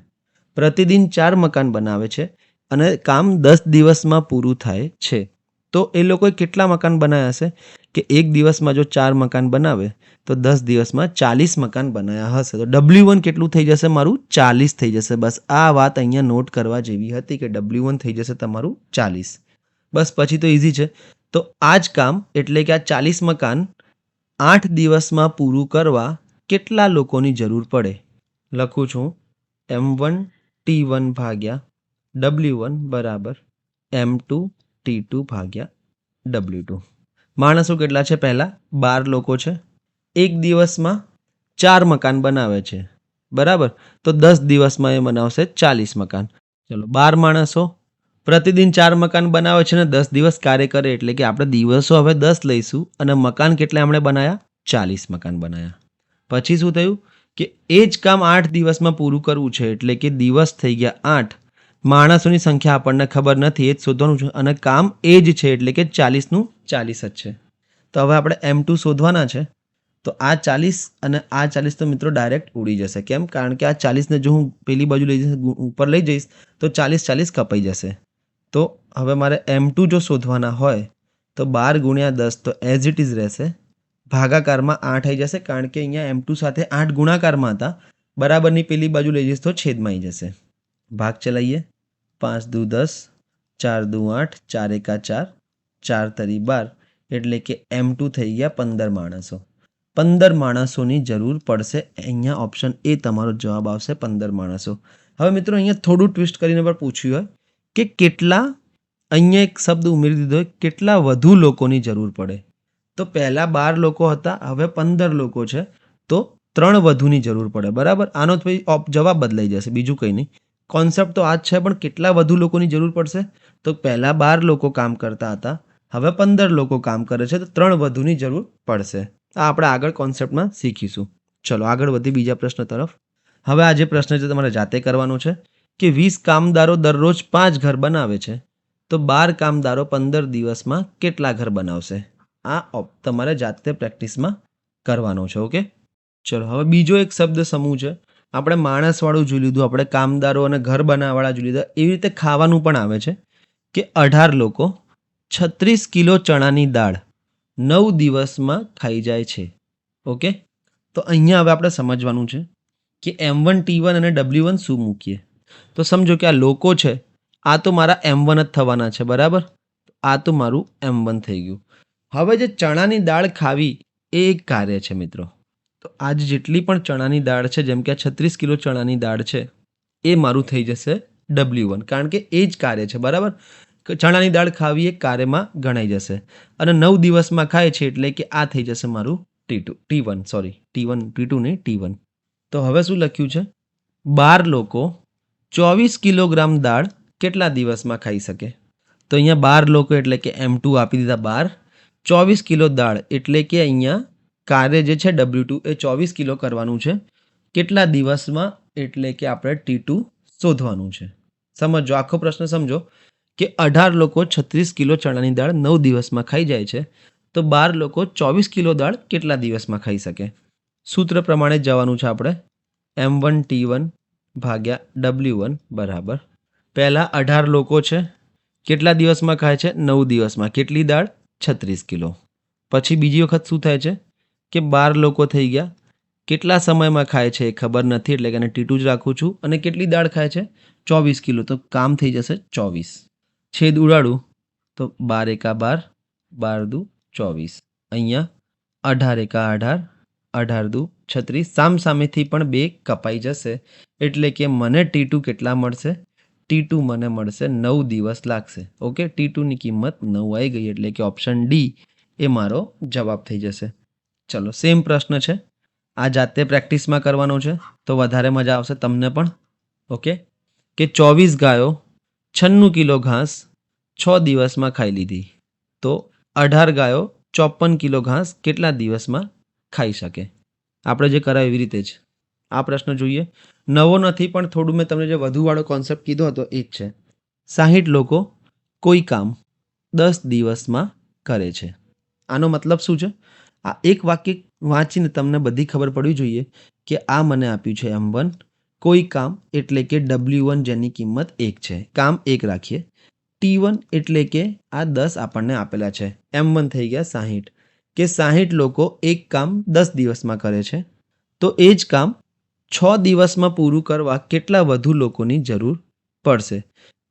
પ્રતિદિન 4 મકાન બનાવે છે અને કામ 10 દિવસમાં પૂરું થાય છે. તો એ લોકોએ કેટલા મકાન બનાવ્યા હશે કે એક દિવસમાં જો 4 મકાન બનાવે તો 10 દિવસમાં 40 મકાન બનાવ્યા હશે. તો W1 કેટલું થઈ જશે? મારું 40 થઈ જશે. બસ આ વાત અહીંયા નોટ કરવા જેવી હતી કે W1 થઈ જશે તમારું 40. બસ પછી તો ઇઝી છે. તો આ જ કામ એટલે કે આ 40 મકાન 8 દિવસમાં પૂરું કરવા કેટલા લોકોની જરૂર પડે? લખું છું M1 T1 ભાગ્યા W1 બરાબર M2 T2 ભાગ્યા W2. માણસો કેટલા છે? પહેલાં 12 લોકો છે, એક દિવસમાં 4 મકાન બનાવે છે બરાબર. તો 10 દિવસમાં એ બનાવશે 40 મકાન. ચલો 12 માણસો પ્રતિદિન 4 મકાન બનાવે છે ને 10 દિવસ કાર્ય કરે એટલે કે આપણે દિવસો હવે 10 લઈશું અને મકાન કેટલા એમણે બનાવ્યા? 40 મકાન બનાવ્યા. પછી શું થયું કે એ જ કામ 8 દિવસમાં પૂરું કરવું છે એટલે કે દિવસ થઈ ગયા 8. માણસોની સંખ્યા આપણને ખબર નથી, એ જ શોધવાનું છે અને કામ એ જ છે એટલે કે 40નું 40 જ છે. તો હવે આપણે M2 શોધવાના છે. તો આ 40 અને આ 40 તો મિત્રો ડાયરેક્ટ ઉડી જશે. કેમ? કારણ કે આ 40ને જો હું પેલી બાજુ લઈ જઈશ, ઉપર લઈ જઈશ તો 40 કપાઈ જશે. તો હવે મારે M2 જો શોધવાના હોય તો 12 ગુણ્યા 10 તો એઝ ઇટ ઇઝ રહેશે. ભાગાકારમાં 8 આવી જશે કારણ કે અહીંયા M2 સાથે 8 ગુણાકારમાં હતા. બરાબરની પેલી બાજુ લઈ જઈશ તો છેદમાં આવી જશે. ભાગ ચલાવીએ. 5 દુ 10, 4 દુ 8, 4 એકા 4, 4 તરી 12 એટલે કે M2 થઈ ગયા 15 માણસો. 15 માણસોની જરૂર પડશે. અહીંયા ઓપ્શન એ તમારો જવાબ આવશે 15 માણસો. હવે મિત્રો અહીંયા થોડું ટ્વિસ્ટ કરીને પણ પૂછ્યું હોય કે કેટલા, અહીંયા એક શબ્દ ઉમેરી દીધો હોય, કેટલા વધુ લોકોની જરૂર પડે. તો પહેલાં 12 લોકો હતા, હવે 15 લોકો છે તો 3 વધુની જરૂર પડે બરાબર. આનો જવાબ બદલાઈ જશે, બીજું કંઈ નહીં. કોન્સેપ્ટ તો આ જ છે પણ કેટલા વધુ લોકોની જરૂર પડશે? તો પહેલાં 12 લોકો કામ કરતા હતા, હવે 15 લોકો કામ કરે છે તો 3 વધુની જરૂર પડશે. આ આપણે આગળ કોન્સેપ્ટમાં શીખીશું. ચલો આગળ વધી બીજા પ્રશ્ન તરફ. હવે આ જે પ્રશ્ન છે તમારે જાતે કરવાનો છે કે 20 કામદારો દરરોજ 5 ઘર બનાવે છે તો 12 કામદારો 15 દિવસમાં કેટલા ઘર બનાવશે? આ તમારે જાતે પ્રેક્ટિસમાં કરવાનો છે. ઓકે. ચલો હવે બીજો એક શબ્દ સમૂહ છે. આપણે માણસવાળું જોઈ લીધું, આપણે કામદારો અને ઘર બનાવવાળા જોઈ લીધા. એવી રીતે ખાવાનું પણ આવે છે કે 18 લોકો 36 કિલો ચણાની દાળ 9 દિવસમાં ખાઈ જાય છે. ઓકે. તો અહીંયા હવે આપણે સમજવાનું છે કે M1 T1 અને W1 શું મૂકીએ. તો સમજો કે આ લોકો છે આ તો મારા M1 જ થવાના છે, બરાબર? આ તો મારું M1 થઈ ગયું. હવે જે ચણાની દાળ ખાવી એ એક કાર્ય છે મિત્રો. તો આજ જેટલી પણ ચણાની દાળ છે, જેમ કે આ 36 કિલો ચણાની દાળ છે, એ મારું થઈ જશે W1, કારણ કે એ જ કાર્ય છે, બરાબર? ચણાની દાળ ખાવી એ કાર્યમાં ગણાઈ જશે અને 9 દિવસમાં ખાય છે એટલે કે આ થઈ જશે મારું T1, T2 નહીં T1. તો હવે શું લખ્યું છે? 12 લોકો 24 કિલોગ્રામ દાળ કેટલા દિવસમાં ખાઈ શકે? તો અહીંયા 12 લોકો એટલે કે M2 આપી દીધા 12, 24 કિલો દાળ એટલે કે અહીંયા કાર્ય જે છે W2 એ 24 કિલો કરવાનું છે. કેટલા દિવસમાં એટલે કે આપણે T2 શોધવાનું છે. સમજો, આખો પ્રશ્ન સમજો કે 18 લોકો 36 કિલો ચણાની દાળ 9 દિવસમાં ખાઈ જાય છે, તો 12 લોકો 24 કિલો દાળ કેટલા દિવસમાં ખાઈ શકે? સૂત્ર પ્રમાણે જવાનું છે આપણે. M1 T1 ભાગ્યા W1 બરાબર. પહેલા 18 લોકો છે, કેટલા દિવસમાં ખાય છે? 9 દિવસમાં. કેટલી દાળ? 36 કિલો. પછી બીજી વખત શું થાય છે કે 12 લોકો થઈ ગયા, કેટલા સમયમાં ખાય છે એ ખબર નથી એટલે કે એને T2 જ રાખું છું. અને કેટલી દાળ ખાય છે? 24 કિલો. તો કામ થઈ જશે 24. છેદ ઉડાડું તો 12 એકા 12, 12 દુ 24. અહીંયા 18 એકા 18, 18 દુ 36. સામસામેથી પણ 2 કપાઈ જશે એટલે કે મને T2 કેટલા મળશે? T2 મને મળશે 9 દિવસ લાગશે. ઓકે, T2 ની કિંમત 9 આવી ગઈ એટલે કે ઓપ્શન ડી એ મારો જવાબ થઈ જશે. ચલો, સેમ પ્રશ્ન છે. આ જાતે પ્રેક્ટિસમાં કરવાનો છે તો વધારે મજા આવશે તમને પણ. ઓકે, કે 24 ગાયો 96 કિલો ઘાસ 6 દિવસમાં ખાઈ લીધી, તો 18 ગાયો 54 કિલો ઘાસ કેટલા દિવસમાં ખાઈ શકે? આપણે જે કરાય એવી રીતે જ આ પ્રશ્ન જોઈએ. નવો નથી પણ થોડું મેં તમને જે વધુવાળો કોન્સેપ્ટ કીધો હતો એ જ છે. 60 લોકો કોઈ કામ 10 દિવસમાં કરે છે. આનો મતલબ શું છે? આ એક વાક્ય વાંચીને તમને બધી ખબર પડવી જોઈએ કે આ મને આપ્યું છે M1, કોઈ કામ એટલે કે W1 જેની કિંમત 1 છે, કામ 1 રાખીએ. T1 એટલે કે આ 10 આપણને આપેલા છે. M1 થઈ ગયા 60, કે 60 લોકો એક કામ 10 દિવસમાં કરે છે, તો એ જ કામ 6 દિવસમાં પૂરું કરવા કેટલા વધુ લોકોની જરૂર પડશે?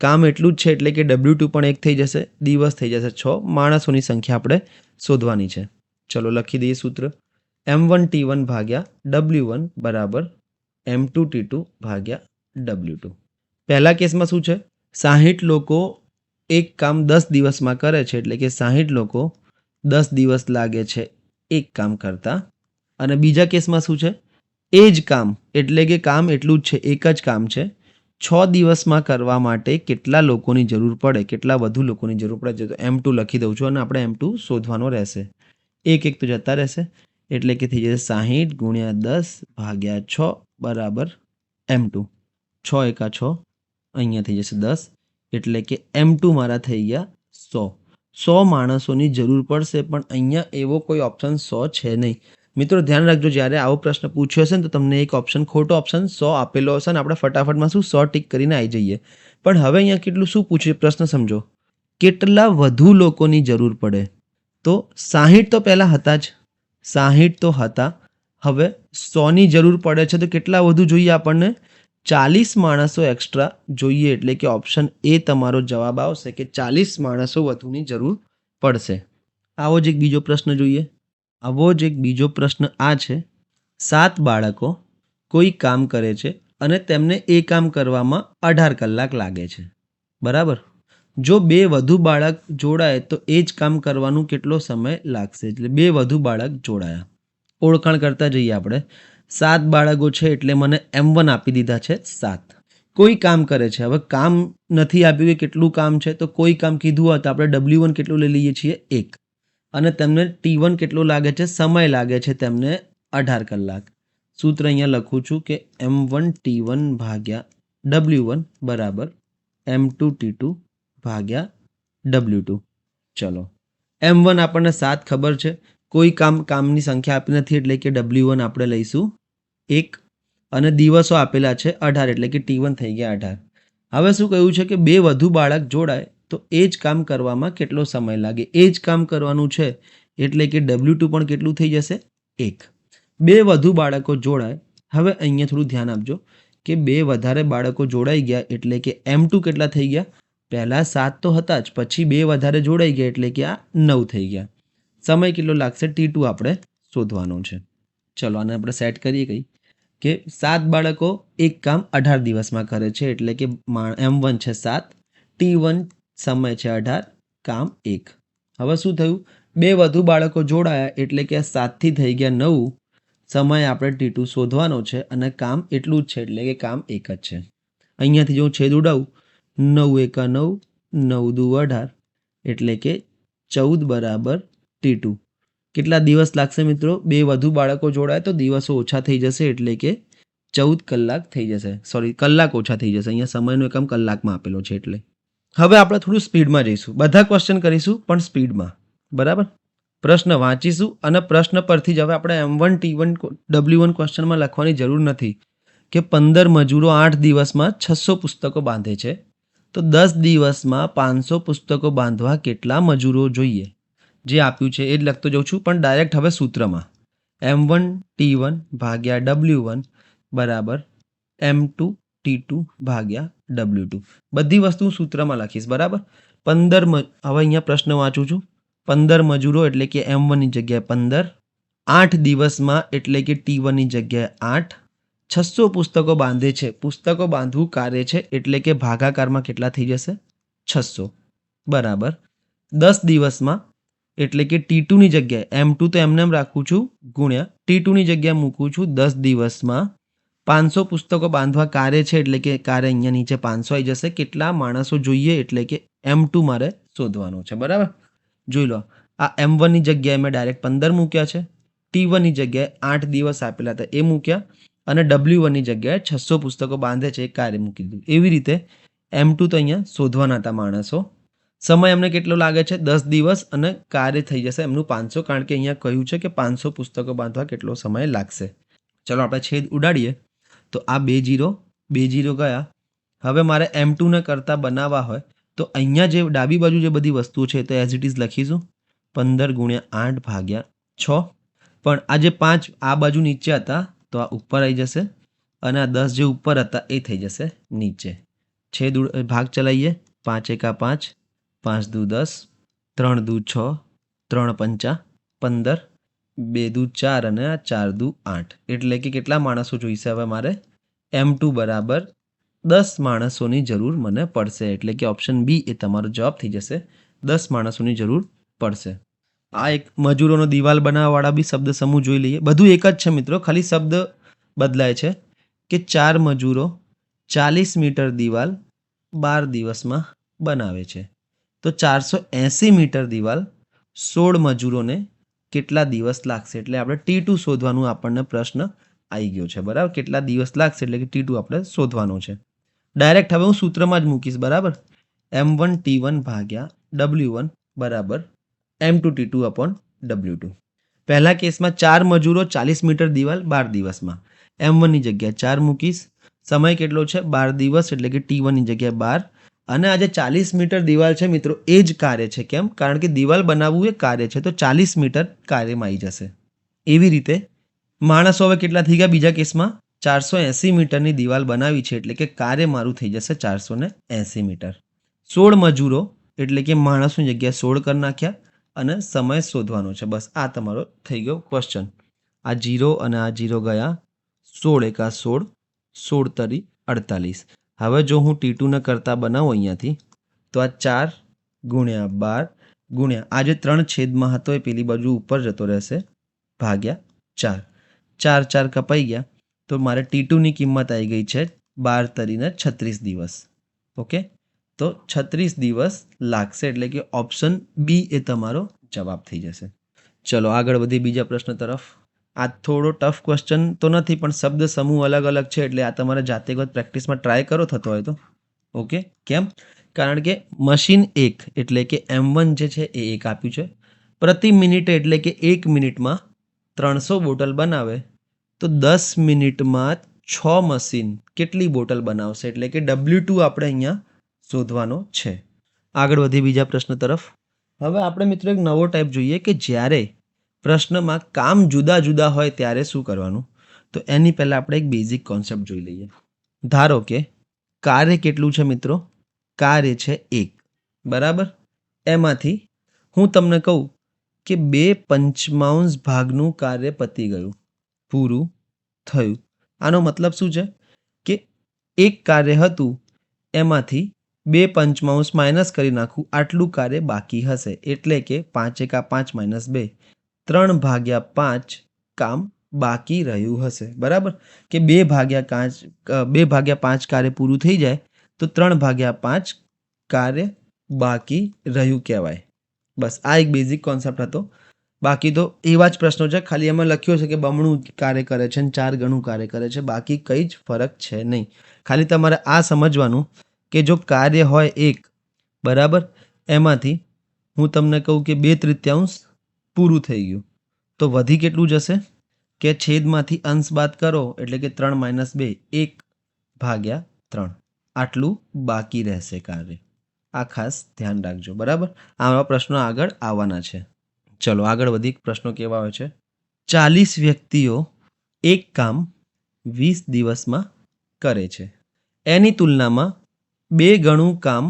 કામ એટલું જ છે એટલે કે W2 પણ 1 થઈ જશે, દિવસ થઈ જશે 6, માણસોની સંખ્યા આપણે શોધવાની છે. ચલો લખી દઈએ સૂત્ર. M1 T1 ભાગ્યા W1 બરાબર M2 T2 ભાગ્યા W2. પહેલા કેસમાં શું છે? 60 લોકો એક કામ 10 દિવસમાં કરે છે એટલે કે 60 લોકો 10 દિવસ લાગે છે એક કામ કરતા. અને બીજા કેસમાં શું છે? એ જ કામ એટલે કે કામ એટલું જ છે, એક જ કામ છે, 6 દિવસમાં કરવા માટે કેટલા લોકોની જરૂર પડે, કેટલા વધુ લોકોની જરૂર પડે છે? તો M2 લખી દઉં છું અને આપણે M2 શોધવાનો રહેશે. એક તો જતા રહેશે એટલે કે થઈ જશે 60 ગુણ્યા 10 ભાગ્યા 6 બરાબર M2. 6 એકા 6, અહીંયા થઈ જશે 10 એટલે કે M2 મારા થઈ ગયા 100. 100 માણસોની જરૂર પડશે, પણ અહીંયા એવો કોઈ ઓપ્શન 100 છે નહીં. મિત્રો ધ્યાન રાખજો, જ્યારે આવો પ્રશ્ન પૂછ્યો હશે ને તો તમને એક ઓપ્શન, ખોટો ઓપ્શન 100 આપેલો હશે ને આપણે ફટાફટમાં શું 100 ટીક કરીને આવી જઈએ. પણ હવે અહીંયા કેટલું શું પૂછ્યું પ્રશ્ન સમજો. કેટલા વધુ લોકોની જરૂર પડે? તો 60 તો પહેલાં હતા જ, 60 તો હતા. હવે 100ની જરૂર પડે છે તો કેટલા વધુ જોઈએ આપણને? 40 માણસો એક્સ્ટ્રા જોઈએ એટલે કે ઓપ્શન એ તમારો જવાબ આવશે કે 40 માણસો વધુની જરૂર પડશે. આવો જ એક બીજો પ્રશ્ન જોઈએ. આવો જ એક બીજો પ્રશ્ન આ છે. 7 બાળકો કોઈ કામ કરે છે અને તેમને એ કામ કરવામાં 18 કલાક લાગે છે, બરાબર? જો 2 વધુ બાળક જોડાય તો એ જ કામ કરવાનું કેટલો સમય લાગશે? એટલે 2 વધુ બાળક જોડાયા. ઓળખાણ કરતા જઈએ આપણે. 7 બાળકો છે એટલે મને M1 આપી દીધા છે 7. કોઈ કામ કરે છે, હવે કામ નથી આપ્યું કે કેટલું કામ છે, તો કોઈ કામ કીધું હોય તો આપણે W1 કેટલું લઈ લઈએ છીએ? 1. અને તેમને T1 કેટલું લાગે છે? સમય લાગે છે તેમને 18 કલાક. સૂત્ર અહીંયા લખું છું કે M1 T1 ભાગ્યા W1 બરાબર M2 T2 ભાગ્યા W2. ચલો, M1 આપણને 7 ખબર છે, કોઈ કામની સંખ્યા આપી નથી એટલે કે W1 આપણે લઈશું 1, અને દિવસો આપેલા છે 18 એટલે કે T1 થઈ ગયા 18. હવે શું કહ્યું છે કે 2 વધુ બાળક જોડાય તો એ જ કામ કરવામાં કેટલો સમય લાગે? એ જ કામ કરવાનું છે એટલે કે W2 પણ કેટલું થઈ જશે? 1. 2 વધુ બાળકો જોડાય. હવે અહીંયા થોડું ધ્યાન આપજો કે 2 વધારે બાળકો જોડાઈ ગયા એટલે કે M2 કેટલા થઈ ગયા? પહેલાં 7 તો હતા જ, પછી 2 વધારે જોડાઈ ગયા એટલે કે આ 9 થઈ ગયા. સમય કેટલો લાગશે T2 આપણે શોધવાનો છે. ચલો આને આપણે સેટ કરીએ કંઈ કે 7 બાળકો એક કામ 18 દિવસમાં કરે છે એટલે કે M1 છે 7, T1 સમય છે 18, કામ 1. હવે શું થયું, 2 વધુ બાળકો જોડાયા એટલે કે 7 થી થઈ ગયા 9, સમય આપણે T2 શોધવાનો છે અને કામ એટલું જ છે એટલે કે કામ 1 જ છે. અહીંયાથી જો છેદ ઉડાવું 9 એકા 9, 9 દુ 18 એટલે કે 14 બરાબર T2. કેટલા દિવસ લાગશે મિત્રો? 2 વધુ બાળકો જોડાય તો દિવસો ઓછા થઈ જશે એટલે કે 14 કલાક થઈ જશે. સોરી, કલાક ઓછા થઈ જશે. અહીંયા સમયનો એકમ કલાકમાં આપેલો છે એટલે. હવે આપણે થોડું સ્પીડમાં જઈશું. બધા ક્વેશ્ચન કરીશું પણ સ્પીડમાં, બરાબર? પ્રશ્ન વાંચીશું અને પ્રશ્ન પરથી જ હવે આપણે M1 T1 W1 ક્વેશ્ચનમાં લખવાની જરૂર નથી કે 15 મજૂરો 8 દિવસમાં 600 પુસ્તકો બાંધે છે, તો 10 દિવસમાં 500 પુસ્તકો બાંધવા કેટલા મજૂરો જોઈએ? જે આપ્યું છે એ જ લખતો જાઉં છું, પણ ડાયરેક્ટ હવે સૂત્રમાં M1 T1 ભાગ્યા W1 બરાબર M2 T2 ભાગ્યા W2. બધી વસ્તુ સૂત્રમાં લખીશ, બરાબર? 15 હવે અહીંયા પ્રશ્ન વાંચું છું. 15 મજૂરો એટલે કે M1 ની જગ્યાએ 15, 8 દિવસમાં એટલે કે T1 ની જગ્યાએ 8, 600 પુસ્તકો બાંધે છે. પુસ્તકો બાંધવું કાર્ય છે એટલે કે ભાગાકારમાં કેટલા થઈ જશે? 600 બરાબર 10 દિવસમાં એટલે કે T2 ની જગ્યાએ M2 તો એમને એમ રાખું છું ગુણ્યા T2 ની જગ્યાએ મૂકું છું 10 દિવસમાં 500 પુસ્તકો બાંધવા કાર્ય છે એટલે કે કાર્ય અહીંયા નીચે 500 આવી જશે. કેટલા માણસો જોઈએ એટલે કે M2 મારે શોધવાનો છે, બરાબર? જોઈ લો, આ M1 ની જગ્યાએ મેં ડાયરેક્ટ 15 મૂક્યા છે, T1 ની જગ્યાએ 8 દિવસ આપેલા હતા એ મૂક્યા અને W1 ની જગ્યાએ 600 પુસ્તકો બાંધે છે એ કાર્ય મૂકી દીધું. એવી રીતે M2 તો અહીંયા શોધવાના હતા માણસો. સમય એમને કેટલો લાગે છે? 10 દિવસ અને કાર્ય થઈ જશે એમનું 500, કારણ કે અહીંયા કહ્યું છે કે 500 પુસ્તકો બાંધવા કેટલો સમય લાગશે. ચલો આપણે છેદ ઉડાડીએ તો આ 2 0 ગયા. હવે મારે M2 ને કરતા બનાવવા હોય તો અહીંયા જે ડાબી બાજુ જે બધી વસ્તુઓ છે તો એઝ ઇટ ઇઝ લખીશું 15 ગુણ્યા 8 ભાગ્યા 6. પણ આ જે 5 આ બાજુ નીચે હતા તો આ ઉપર આવી જશે અને આ 10 જે ઉપર હતા એ થઈ જશે નીચે. છેદ ભાગ ચલાવીએ, 5 એકા 5, 5 દુ 10, 3 દુ 6, 3 પંચા 15, 2 દુ 4 અને આ 4 દુ 8 એટલે કે કેટલા માણસો જોઈશે હવે મારે? M2 બરાબર 10 માણસોની જરૂર મને પડશે એટલે કે ઓપ્શન બી એ તમારો જવાબ થઈ જશે. 10 માણસોની જરૂર પડશે. આ એક મજૂરોનો દિવાલ બનાવવાવાળા બી શબ્દ સમૂહ જોઈ લઈએ. બધું એક જ છે મિત્રો, ખાલી શબ્દ બદલાય છે કે 4 મજૂરો 40 મીટર દિવાલ 12 દિવસમાં બનાવે છે. તો 480 મીટર દિવાલ 16 મજૂરોને કેટલા દિવસ લાગશે? એટલે આપણે T2 શોધવાનું આપણને પ્રશ્ન આવી ગયો છે, બરાબર? કેટલા દિવસ લાગશે એટલે કે T2 આપણે શોધવાનો છે. ડાયરેક્ટ હવે હું સૂત્રમાં જ મૂકીશ, બરાબર? M1 T1 ભાગ્યા W1 બરાબર M2 T2 અપોન W2. પહેલા કેસમાં 4 મજૂરો 40 મીટર દિવાલ 12 દિવસમાં, M1 ની જગ્યાએ 4 મૂકીશ. સમય કેટલો છે? 12 દિવસ એટલે કે T1 ની જગ્યાએ 12. અને આ જે 40 મીટર દિવાલ છે મિત્રો એ જ કાર્ય છે. કેમ? કારણ કે દિવાલ બનાવવું એ કાર્ય છે, તો 40 મીટર કાર્યમાં આવી જશે. એવી રીતે માણસો હવે કેટલા થઈ ગયા? બીજા કેસમાં 480 મીટરની દિવાલ બનાવી છે એટલે કે કાર્ય મારું થઈ જશે 480 મીટર. 16 મજૂરો એટલે કે માણસોની જગ્યાએ 16 કરી નાખ્યા અને સમય શોધવાનો છે. બસ આ તમારો થઈ ગયો ક્વેશ્ચન. આ 0 અને આ 0 ગયા, 16 એકા 16, 16 તરી 48. હવે જો હું T2 ને કરતા બનાવું અહીંયાથી તો આ 4 ગુણ્યા 12 ગુણ્યા આ જે 3 છેદમાં હતો એ પેલી બાજુ ઉપર જતો રહેશે ભાગ્યા 4. 4 4 કપાઈ ગયા તો મારે T2 ની કિંમત આવી ગઈ છે 12 તરીને 36 દિવસ. ઓકે, તો 36 દિવસ લાગશે એટલે કે ઓપ્શન બી એ તમારો જવાબ થઈ જશે. ચલો આગળ વધી બીજા પ્રશ્ન તરફ. આ થોડો ટફ ક્વેશ્ચન તો નથી પણ શબ્દ સમૂહ અલગ અલગ છે એટલે આ તમારે જાતેગત પ્રેક્ટિસમાં ટ્રાય કરો થતો હોય તો. ઓકે, કેમ? કારણ કે મશીન 1 એટલે કે M1 જે છે એ 1 આપ્યું છે. પ્રતિ મિનિટે એટલે કે 1 મિનિટમાં 300 બોટલ બનાવે તો 10 મિનિટમાં 6 મશીન કેટલી બોટલ બનાવશે? એટલે કે W2 આપણે અહીંયા શોધવાનો છે. આગળ વધી બીજા પ્રશ્ન તરફ. હવે આપણે મિત્રો એક નવો ટાઈપ જોઈએ કે જ્યારે પ્રશ્નમાં કામ જુદા જુદા હોય ત્યારે શું કરવાનું? તો એની પહેલાં આપણે એક બેઝિક કોન્સેપ્ટ જોઈ લઈએ. ધારો કે કાર્ય કેટલું છે મિત્રો? કાર્ય છે 1, બરાબર. એમાંથી હું તમને કહું કે 2/5 ભાગનું કાર્ય પતી ગયું, પૂરું થયું. આનો મતલબ શું છે કે એક કાર્ય હતું એમાંથી 2/5 માઇનસ કરી નાખું, આટલું કાર્ય બાકી હશે. એટલે કે 5 એકા 5 માઇનસ 2, 3/5 કામ બાકી રહ્યું હશે, બરાબર. કે 2/5 કાર્ય પૂરું થઈ જાય તો 3/5 કાર્ય બાકી રહ્યું કહેવાય. બસ આ એક બેઝિક કોન્સેપ્ટ હતો. બાકી તો એવા જ પ્રશ્નો છે, ખાલી એમાં લખ્યો છે કે બમણું કાર્ય કરે છે અને 4 ગણું કાર્ય કરે છે, બાકી કંઈ જ ફરક છે નહીં. ખાલી તમારે આ સમજવાનું કે જો કાર્ય હોય 1, બરાબર, એમાંથી હું તમને કહું કે 2/3 પૂરું થઈ ગયું તો વધી કેટલું જશે કે છેદમાંથી અંશ બાદ કરો એટલે કે 3 - 2, 1/3, આટલું બાકી રહેશે કાર્ય. આ ખાસ ધ્યાન રાખજો, બરાબર. આવા પ્રશ્નો આગળ આવવાના છે. ચલો આગળ વધી. પ્રશ્નો કેવા હોય છે? 40 વ્યક્તિઓ એક કામ 20 દિવસમાં કરે છે. એની તુલનામાં 2 ગણું કામ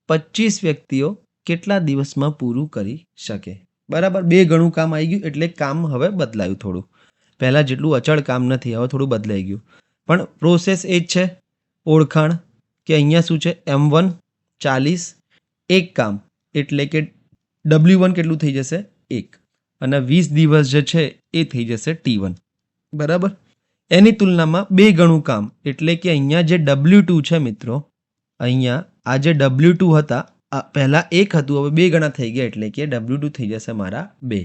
25 વ્યક્તિઓ કેટલા દિવસમાં પૂરું કરી શકે? બરાબર. 2 ગણું કામ આવી ગયું એટલે કામ હવે બદલાયું થોડું. પહેલાં જેટલું અચળ કામ નથી, હવે થોડું બદલાઈ ગયું, પણ પ્રોસેસ એ જ છે. ઓળખાણ કે અહીંયા શું છે, M1 40 એક કામ એટલે કે W1 કેટલું થઈ જશે? 1, અને 20 દિવસ જે છે એ થઈ જશે T1, બરાબર. એની તુલનામાં 2 ગણું કામ એટલે કે અહીંયા જે W2 છે મિત્રો, અહીંયા આ જે W2 હતા, પહેલાં 1 હતું, હવે 2 ગણા થઈ ગયા એટલે કે W2 થઈ જશે મારા 2.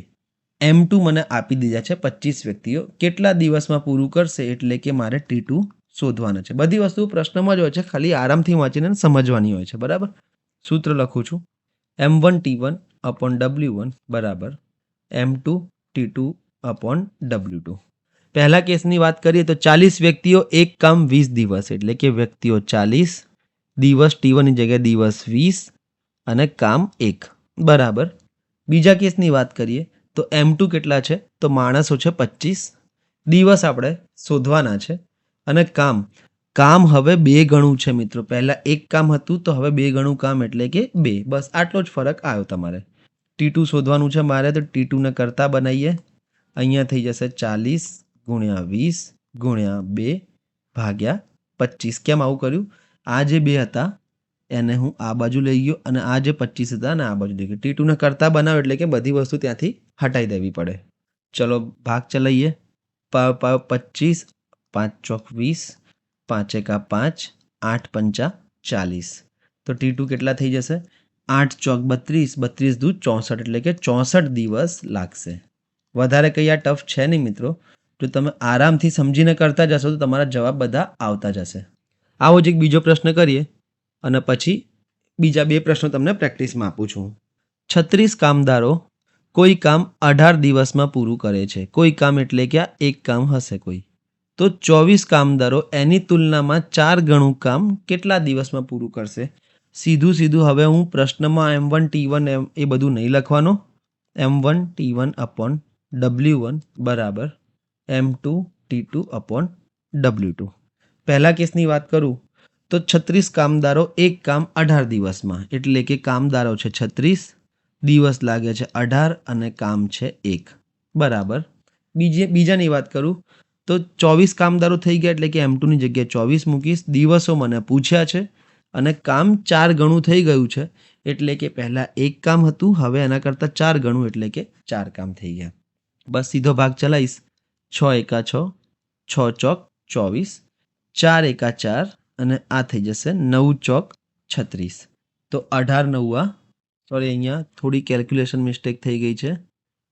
M2 મને આપી દીધા છે 25 વ્યક્તિઓ કેટલા દિવસમાં પૂરું કરશે એટલે કે મારે T2 શોધવાના છે. બધી વસ્તુ પ્રશ્નમાં જ હોય છે, ખાલી આરામથી વાંચીને સમજવાની હોય છે, બરાબર. સૂત્ર લખું છું, M1 T1 upon W1 બરાબર M2 T2 upon W2. પહેલા કેસની વાત કરીએ તો 40 વ્યક્તિઓ એક કામ 20 દિવસ એટલે કે વ્યક્તિઓ 40, દિવસ T1 ની જગ્યાએ દિવસ 20 અને કામ 1, બરાબર. બીજા કેસની વાત કરીએ તો M2 કેટલા છે તો માણસો છે 25, દિવસ આપણે શોધવાના છે અને કામ હવે 2 ગણું છે મિત્રો. પહેલા એક કામ હતું તો હવે 2 ગણું કામ એટલે કે 2. બસ આટલો જ ફરક આવ્યો તમારે. T2 શોધવાનું છે મારે તો T2 ને કરતા બનાવીએ. અહીંયા થઈ જશે 40 × 20 × 2 ભાગ્યા 25. કેમ આવું કર્યું? આ જે 2 હતા એને હું આ બાજુ લઈ ગયો અને આ જે 25 હતા ને આ બાજુ લઈ ગયો. T2 ને કરતા બનાવો એટલે કે બધી વસ્તુ ત્યાંથી હટાઈ દેવી પડે. ચલો ભાગ ચલાવીએ. 25, 5 ચોક 20, 5 એકા 5, 8 પંચા 40. તો T2 કેટલા થઈ જશે? 8 ચોક 32, 32 દૂ 64 એટલે કે 64 દિવસ લાગશે. વધારે કંઈ આ ટફ છે નહીં મિત્રો. જો તમે આરામથી સમજીને કરતા જશો તો તમારા જવાબ બધા આવતા જશે. આવો જ એક બીજો પ્રશ્ન કરીએ અને પછી બીજા 2 પ્રશ્નો તમને પ્રેક્ટિસમાં આપું છું. 36 કામદારો કોઈ કામ 18 દિવસમાં પૂરું કરે છે. કોઈ કામ એટલે કે આ એક કામ હશે કોઈ. તો 24 કામદારો એની તુલનામાં 4 ગણું કામ કેટલા દિવસમાં પૂરું કરશે? સીધું હવે હું પ્રશ્નમાં M1 T1 એ બધું નહીં લખવાનો. M1 T1 upon W1 બરાબર M2 T2 upon W2. પહેલા કેસની વાત કરું તો 36 કામદારો એક કામ 18 દિવસમાં એટલે કે કામદારો છે 36, દિવસ લાગે છે 18 અને કામ છે 1, બરાબર. બીજાની વાત કરું તો 24 કામદારો થઈ ગયા એટલે કે M2 ની જગ્યાએ 24 મૂકીશ. દિવસો મને પૂછ્યા છે અને કામ 4 ગણું થઈ ગયું છે એટલે કે પહેલાં એક કામ હતું, હવે એના કરતાં 4 ગણું એટલે કે 4 કામ થઈ ગયા. બસ સીધો ભાગ ચલાવીશ. 6 એકા 6, 6 ચોક 24, 4 એકા 4 અને આ થઈ જશે 9 ચોક 36. તો 18 9 સોરી અહીંયા થોડી કેલ્ક્યુલેશન મિસ્ટેક થઈ ગઈ છે.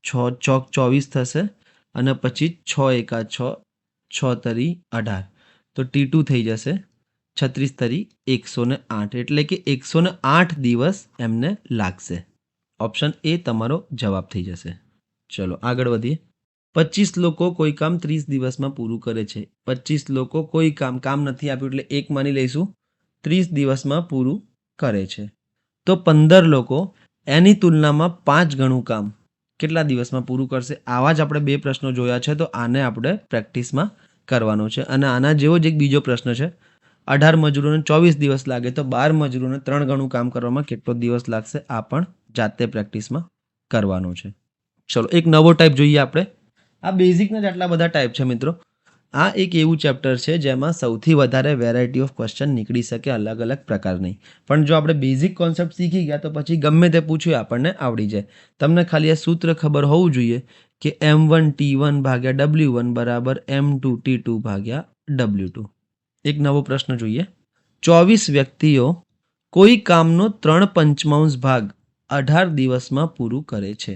6 ચોક 24 થશે અને પછી 6 એકા 6, 6 તરી 18. તો T2 થઈ જશે 36 તરી 108 એટલે કે 108 દિવસ એમને લાગશે. ઓપ્શન એ તમારો જવાબ થઈ જશે. ચલો આગળ વધીએ. 25 લોકો કોઈ કામ 30 દિવસમાં પૂરું કરે છે. 25 લોકો કોઈ કામ નથી આપ્યું એટલે એક માની લઈશું 30 દિવસમાં પૂરું કરે છે. તો 15 લોકો એની તુલનામાં 5 ગણું કામ કેટલા દિવસમાં પૂરું કરશે? આવા જ આપણે 2 પ્રશ્નો જોયા છે તો આને આપણે પ્રેક્ટિસમાં કરવાનો છે અને આના જેવો જ એક બીજો પ્રશ્ન છે. 18 મજૂરોને 24 દિવસ લાગે તો 12 મજૂરોને 3 ગણું કામ કરવામાં કેટલો દિવસ લાગશે? આ પણ જાતે પ્રેક્ટિસમાં કરવાનું છે. ચલો એક નવો ટાઈપ જોઈએ આપણે. આ બેઝિકના જ આટલા બધા ટાઈપ છે મિત્રો. આ એક એવું ચેપ્ટર છે જેમાં સૌથી વધારે વેરાયટી ઓફ ક્વેશ્ચન નીકળી શકે અલગ અલગ પ્રકારની. પણ જો આપણે બેઝિક કોન્સેપ્ટ શીખી ગયા તો પછી ગમે તે પૂછ્યું આપણને આવડી જાય. તમને ખાલી આ સૂત્ર ખબર હોવું જોઈએ કે M1 T1 ભાગ્યા W1 બરાબર M2 T2 ભાગ્યા W2. એક નવો પ્રશ્ન જોઈએ. 24 વ્યક્તિઓ કોઈ કામનો 3/5 ભાગ 18 દિવસમાં પૂરું કરે છે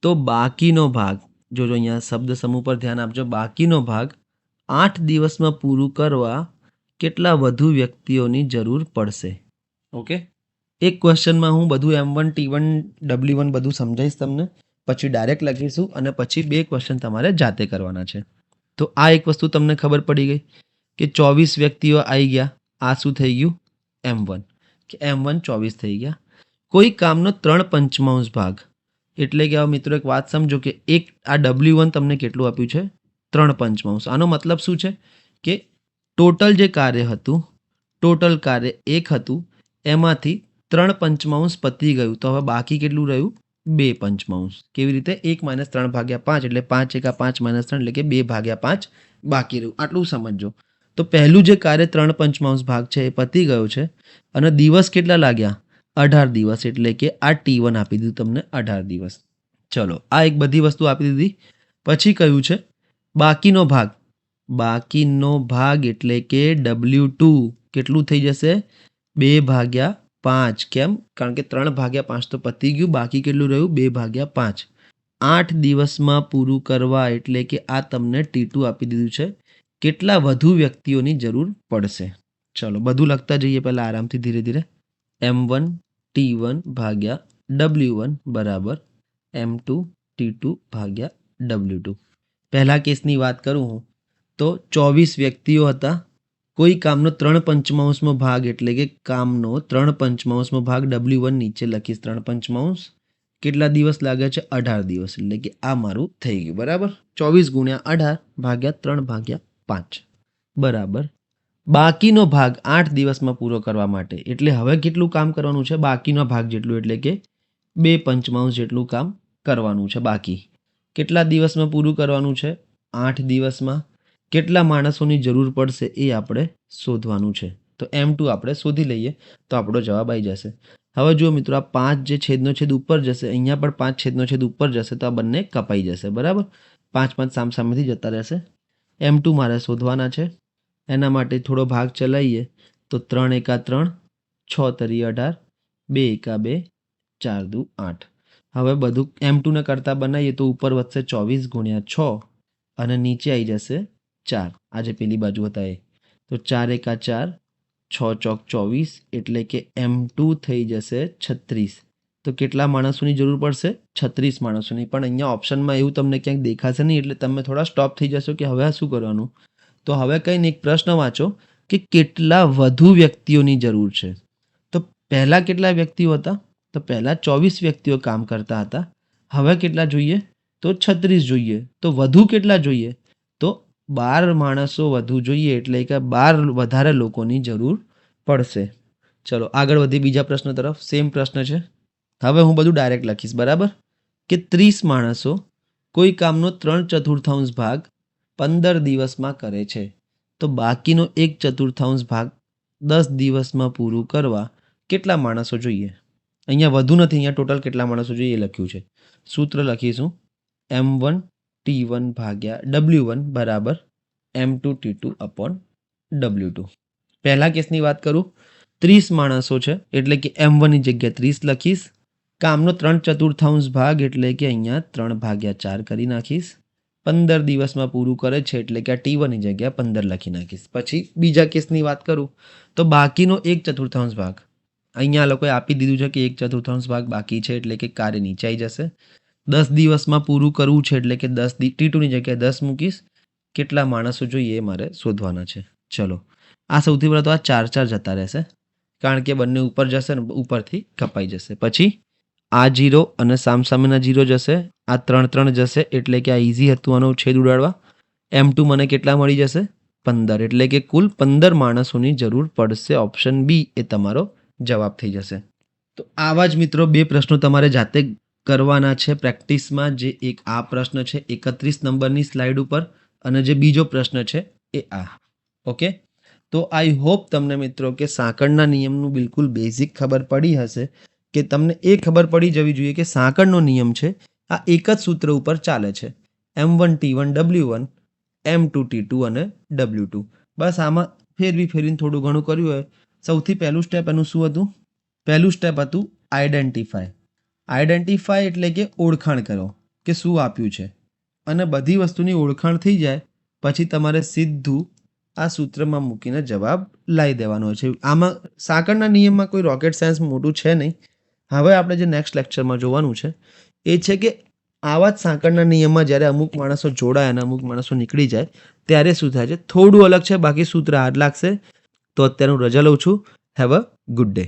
તો બાકીનો ભાગ, જોજો અહીંયા શબ્દ સમૂહ પર ધ્યાન આપજો, બાકીનો ભાગ 8 દિવસમાં પૂરું કરવા કેટલા વધુ વ્યક્તિઓની જરૂર પડશે? ઓકે, એક ક્વેશ્ચનમાં હું બધું M1 T1 W1 બધું સમજાવીશ તમને, પછી ડાયરેક્ટ લખીશું અને પછી 2 ક્વેશ્ચન તમારે જાતે કરવાના છે. તો આ એક વસ્તુ તમને ખબર પડી ગઈ કે 24 વ્યક્તિઓ આવી ગયા. આ શું થઈ ગયું? M1 કે M1 24 થઈ ગયા. કોઈ કામનો 3/5 ભાગ એટલે કે હવે મિત્રો એક વાત સમજો કે એક આ W1 તમને કેટલું આપ્યું છે? 3/5. આનો મતલબ શું છે કે ટોટલ જે કાર્ય હતું, ટોટલ કાર્ય 1 હતું, એમાંથી 3/5 પતી ગયું તો હવે બાકી કેટલું રહ્યું? 2/5. કેવી રીતે? 1 - 3/5 એટલે 5 × 5 - 3 એટલે કે 2/5 બાકી રહ્યું. આટલું સમજો. તો પહેલું જે કાર્ય 3/5 ભાગ છે એ પતી ગયું છે અને દિવસ કેટલા લાગ્યા? 18 દિવસ. એટલે કે આ T1 આપી દીધું તમને 18 દિવસ. ચલો આ એક બધી વસ્તુ આપી દીધી. પછી કયું છે બાકીનો ભાગ. બાકીનો ભાગ એટલે કે W2 કેટલું થઈ જશે? 2/5. કેમ? કારણ કે 3/5 તો પતી ગયું, બાકી કેટલું રહ્યું? 2/5. 8 દિવસમાં પૂરું કરવા એટલે કે આ તમને T2 આપી દીધું છે. કેટલા વધુ વ્યક્તિઓની જરૂર પડશે? ચલો બધું લખતા જઈએ પહેલાં આરામથી ધીરે ધીરે. M1 T1 ભાગ્યા W1 બરાબર M2 T2 ભાગ્યા W2. પહેલા કેસની વાત કરું હું તો 24 વ્યક્તિઓ હતા. કોઈ કામનો 3/5 ભાગ એટલે કે કામનો 3/5 ભાગ W1 નીચે લખીશ 3/5. કેટલા દિવસ લાગે છે? 18 દિવસ. એટલે કે આ મારું થઈ ગયું બરાબર. 24 × 18 ભાગ્યા 3/5 બરાબર. બાકીનો ભાગ 8 દિવસમાં પૂરો કરવા માટે એટલે હવે કેટલું કામ કરવાનું છે? બાકીનો ભાગ જેટલું એટલે કે 2/5 જેટલું કામ કરવાનું છે બાકી. કેટલા દિવસમાં પૂરું કરવાનું છે? 8 દિવસમાં. કેટલા માણસોની જરૂર પડશે એ આપણે શોધવાનું છે. તો M2 આપણે શોધી લઈએ તો આપણો જવાબ આવી જશે. હવે જુઓ મિત્રો, આ 5 જે છેદનો છેદ ઉપર જશે, અહીંયા પણ 5 છેદનો છેદ ઉપર જશે તો આ બંને કપાઈ જશે બરાબર. 5 સામસામેથી જતા રહેશે. M2 મારે શોધવાના છે. એના માટે થોડો ભાગ ચલાવીએ તો 3 × 3 6 × 18 2 × 2 4 × 8. હવે બધું M2 ને કરતા બનાવીએ તો ઉપર વધશે 24 × 6 અને નીચે આવી જશે 4. આજે પેલી બાજુ હતા એ તો 4 × 4 6 × 24 એટલે કે M2 થઈ જશે 36. તો કેટલા માણસોની જરૂર પડશે? 36 માણસોની. પણ અહીંયા ઓપ્શનમાં એવું તમને ક્યાંક દેખાશે નહીં એટલે તમે થોડા સ્ટોપ થઈ જશો કે હવે આ શું કરવાનું. તો હવે કંઈ નહીં, એક પ્રશ્ન વાંચો કે કેટલા વધુ વ્યક્તિઓની જરૂર છે. તો પહેલાં કેટલા વ્યક્તિઓ હતા? તો પહેલાં 24 વ્યક્તિઓ કામ કરતા હતા. હવે કેટલા જોઈએ? તો 36 જોઈએ. તો વધુ કેટલા જોઈએ? તો 12 માણસો વધુ જોઈએ એટલે કે 12 વધારે લોકોની જરૂર પડશે. ચલો આગળ વધી બીજા પ્રશ્ન તરફ. સેમ પ્રશ્ન છે. હવે હું બધું ડાયરેક્ટ લખીશ બરાબર. કે 30 માણસો કોઈ કામનો 3/4 ભાગ 15 દિવસમાં કરે છે તો બાકીનો 1/4 ભાગ 10 દિવસમાં પૂરું કરવા કેટલા માણસો જોઈએ? અહીંયા વધુ નથી, અહીંયા ટોટલ કેટલા માણસો જોઈએ એ લખ્યું છે. સૂત્ર લખીશું M1 T1 ભાગ્યા W1 બરાબર M2 T2 upon W2. પહેલા કેસની વાત કરું, 30 માણસો છે એટલે કે M1 ની જગ્યાએ 30 લખીશ. કામનો 3/4 ભાગ એટલે કે અહીંયા 3/4 કરી નાખીશ. 15 દિવસમાં પૂરું કરે છે એટલે કે આ T1 ની જગ્યાએ 15 લખી નાખીશ. પછી બીજા કેસની વાત કરું તો બાકીનો 1/4 ભાગ અહીંયા આ લોકોએ આપી દીધું છે કે 1/4 ભાગ બાકી છે એટલે કે કાર્ય નીચે આવી જશે. 10 દિવસમાં પૂરું કરવું છે એટલે કે 10 T2 ની જગ્યાએ 10 મૂકીશ. કેટલા માણસો જોઈએ એ મારે શોધવાના છે. ચલો આ સૌથી પહેલાં તો આ 4 જતા રહેશે કારણ કે બંને ઉપર જશે ને ઉપરથી કપાઈ જશે. પછી આ 0 અને સામસામેના 0 જશે, આ 3 જશે એટલે કે આ ઇઝી હતું આનો છેદ ઉડાડવા. M2 મને કેટલા મળી જશે? 15 એટલે કે કુલ 15 માણસોની જરૂર પડશે. ઓપ્શન બી એ તમારો જવાબ થઈ જશે. તો આવા જ મિત્રો 2 પ્રશ્નો તમારે જાતે કરવાના છે પ્રેક્ટિસમાં. જે એક આ પ્રશ્ન છે 31 નંબરની સ્લાઇડ ઉપર અને જે બીજો પ્રશ્ન છે એ આ. ઓકે, તો આઈ હોપ તમને મિત્રો કે સાંકળના નિયમનું બિલકુલ બેઝિક ખબર પડી હશે, કે તમને એ ખબર પડી જવી જોઈએ કે સાંકળનો નિયમ છે આ એક જ સૂત્ર ઉપર ચાલે છે, M1 T1 W1 M2 T2 અને W2. બસ આમાં ફેરવીને થોડું ઘણું કર્યું હોય. સૌથી પહેલું સ્ટેપ એનું શું હતું? પહેલું સ્ટેપ હતું આઈડેન્ટિફાય. આઈડેન્ટિફાય એટલે કે ઓળખાણ કરો કે શું આપ્યું છે, અને બધી વસ્તુની ઓળખાણ થઈ જાય પછી તમારે સીધું આ સૂત્રમાં મૂકીને જવાબ લાવી દેવાનો છે. આમાં સાંકળના નિયમમાં કોઈ રોકેટ સાયન્સ મોટું છે નહીં. હવે આપણે જે નેક્સ્ટ લેક્ચરમાં જોવાનું છે એ છે કે આવા જ સાંકળના નિયમમાં જ્યારે અમુક માણસો જોડાય અને અમુક માણસો નીકળી જાય ત્યારે શું થાય છે. થોડું અલગ છે, બાકી સૂત્ર હાર્ડ લાગશે. તો અત્યારે હું રજા લઉં છું. Have a good day.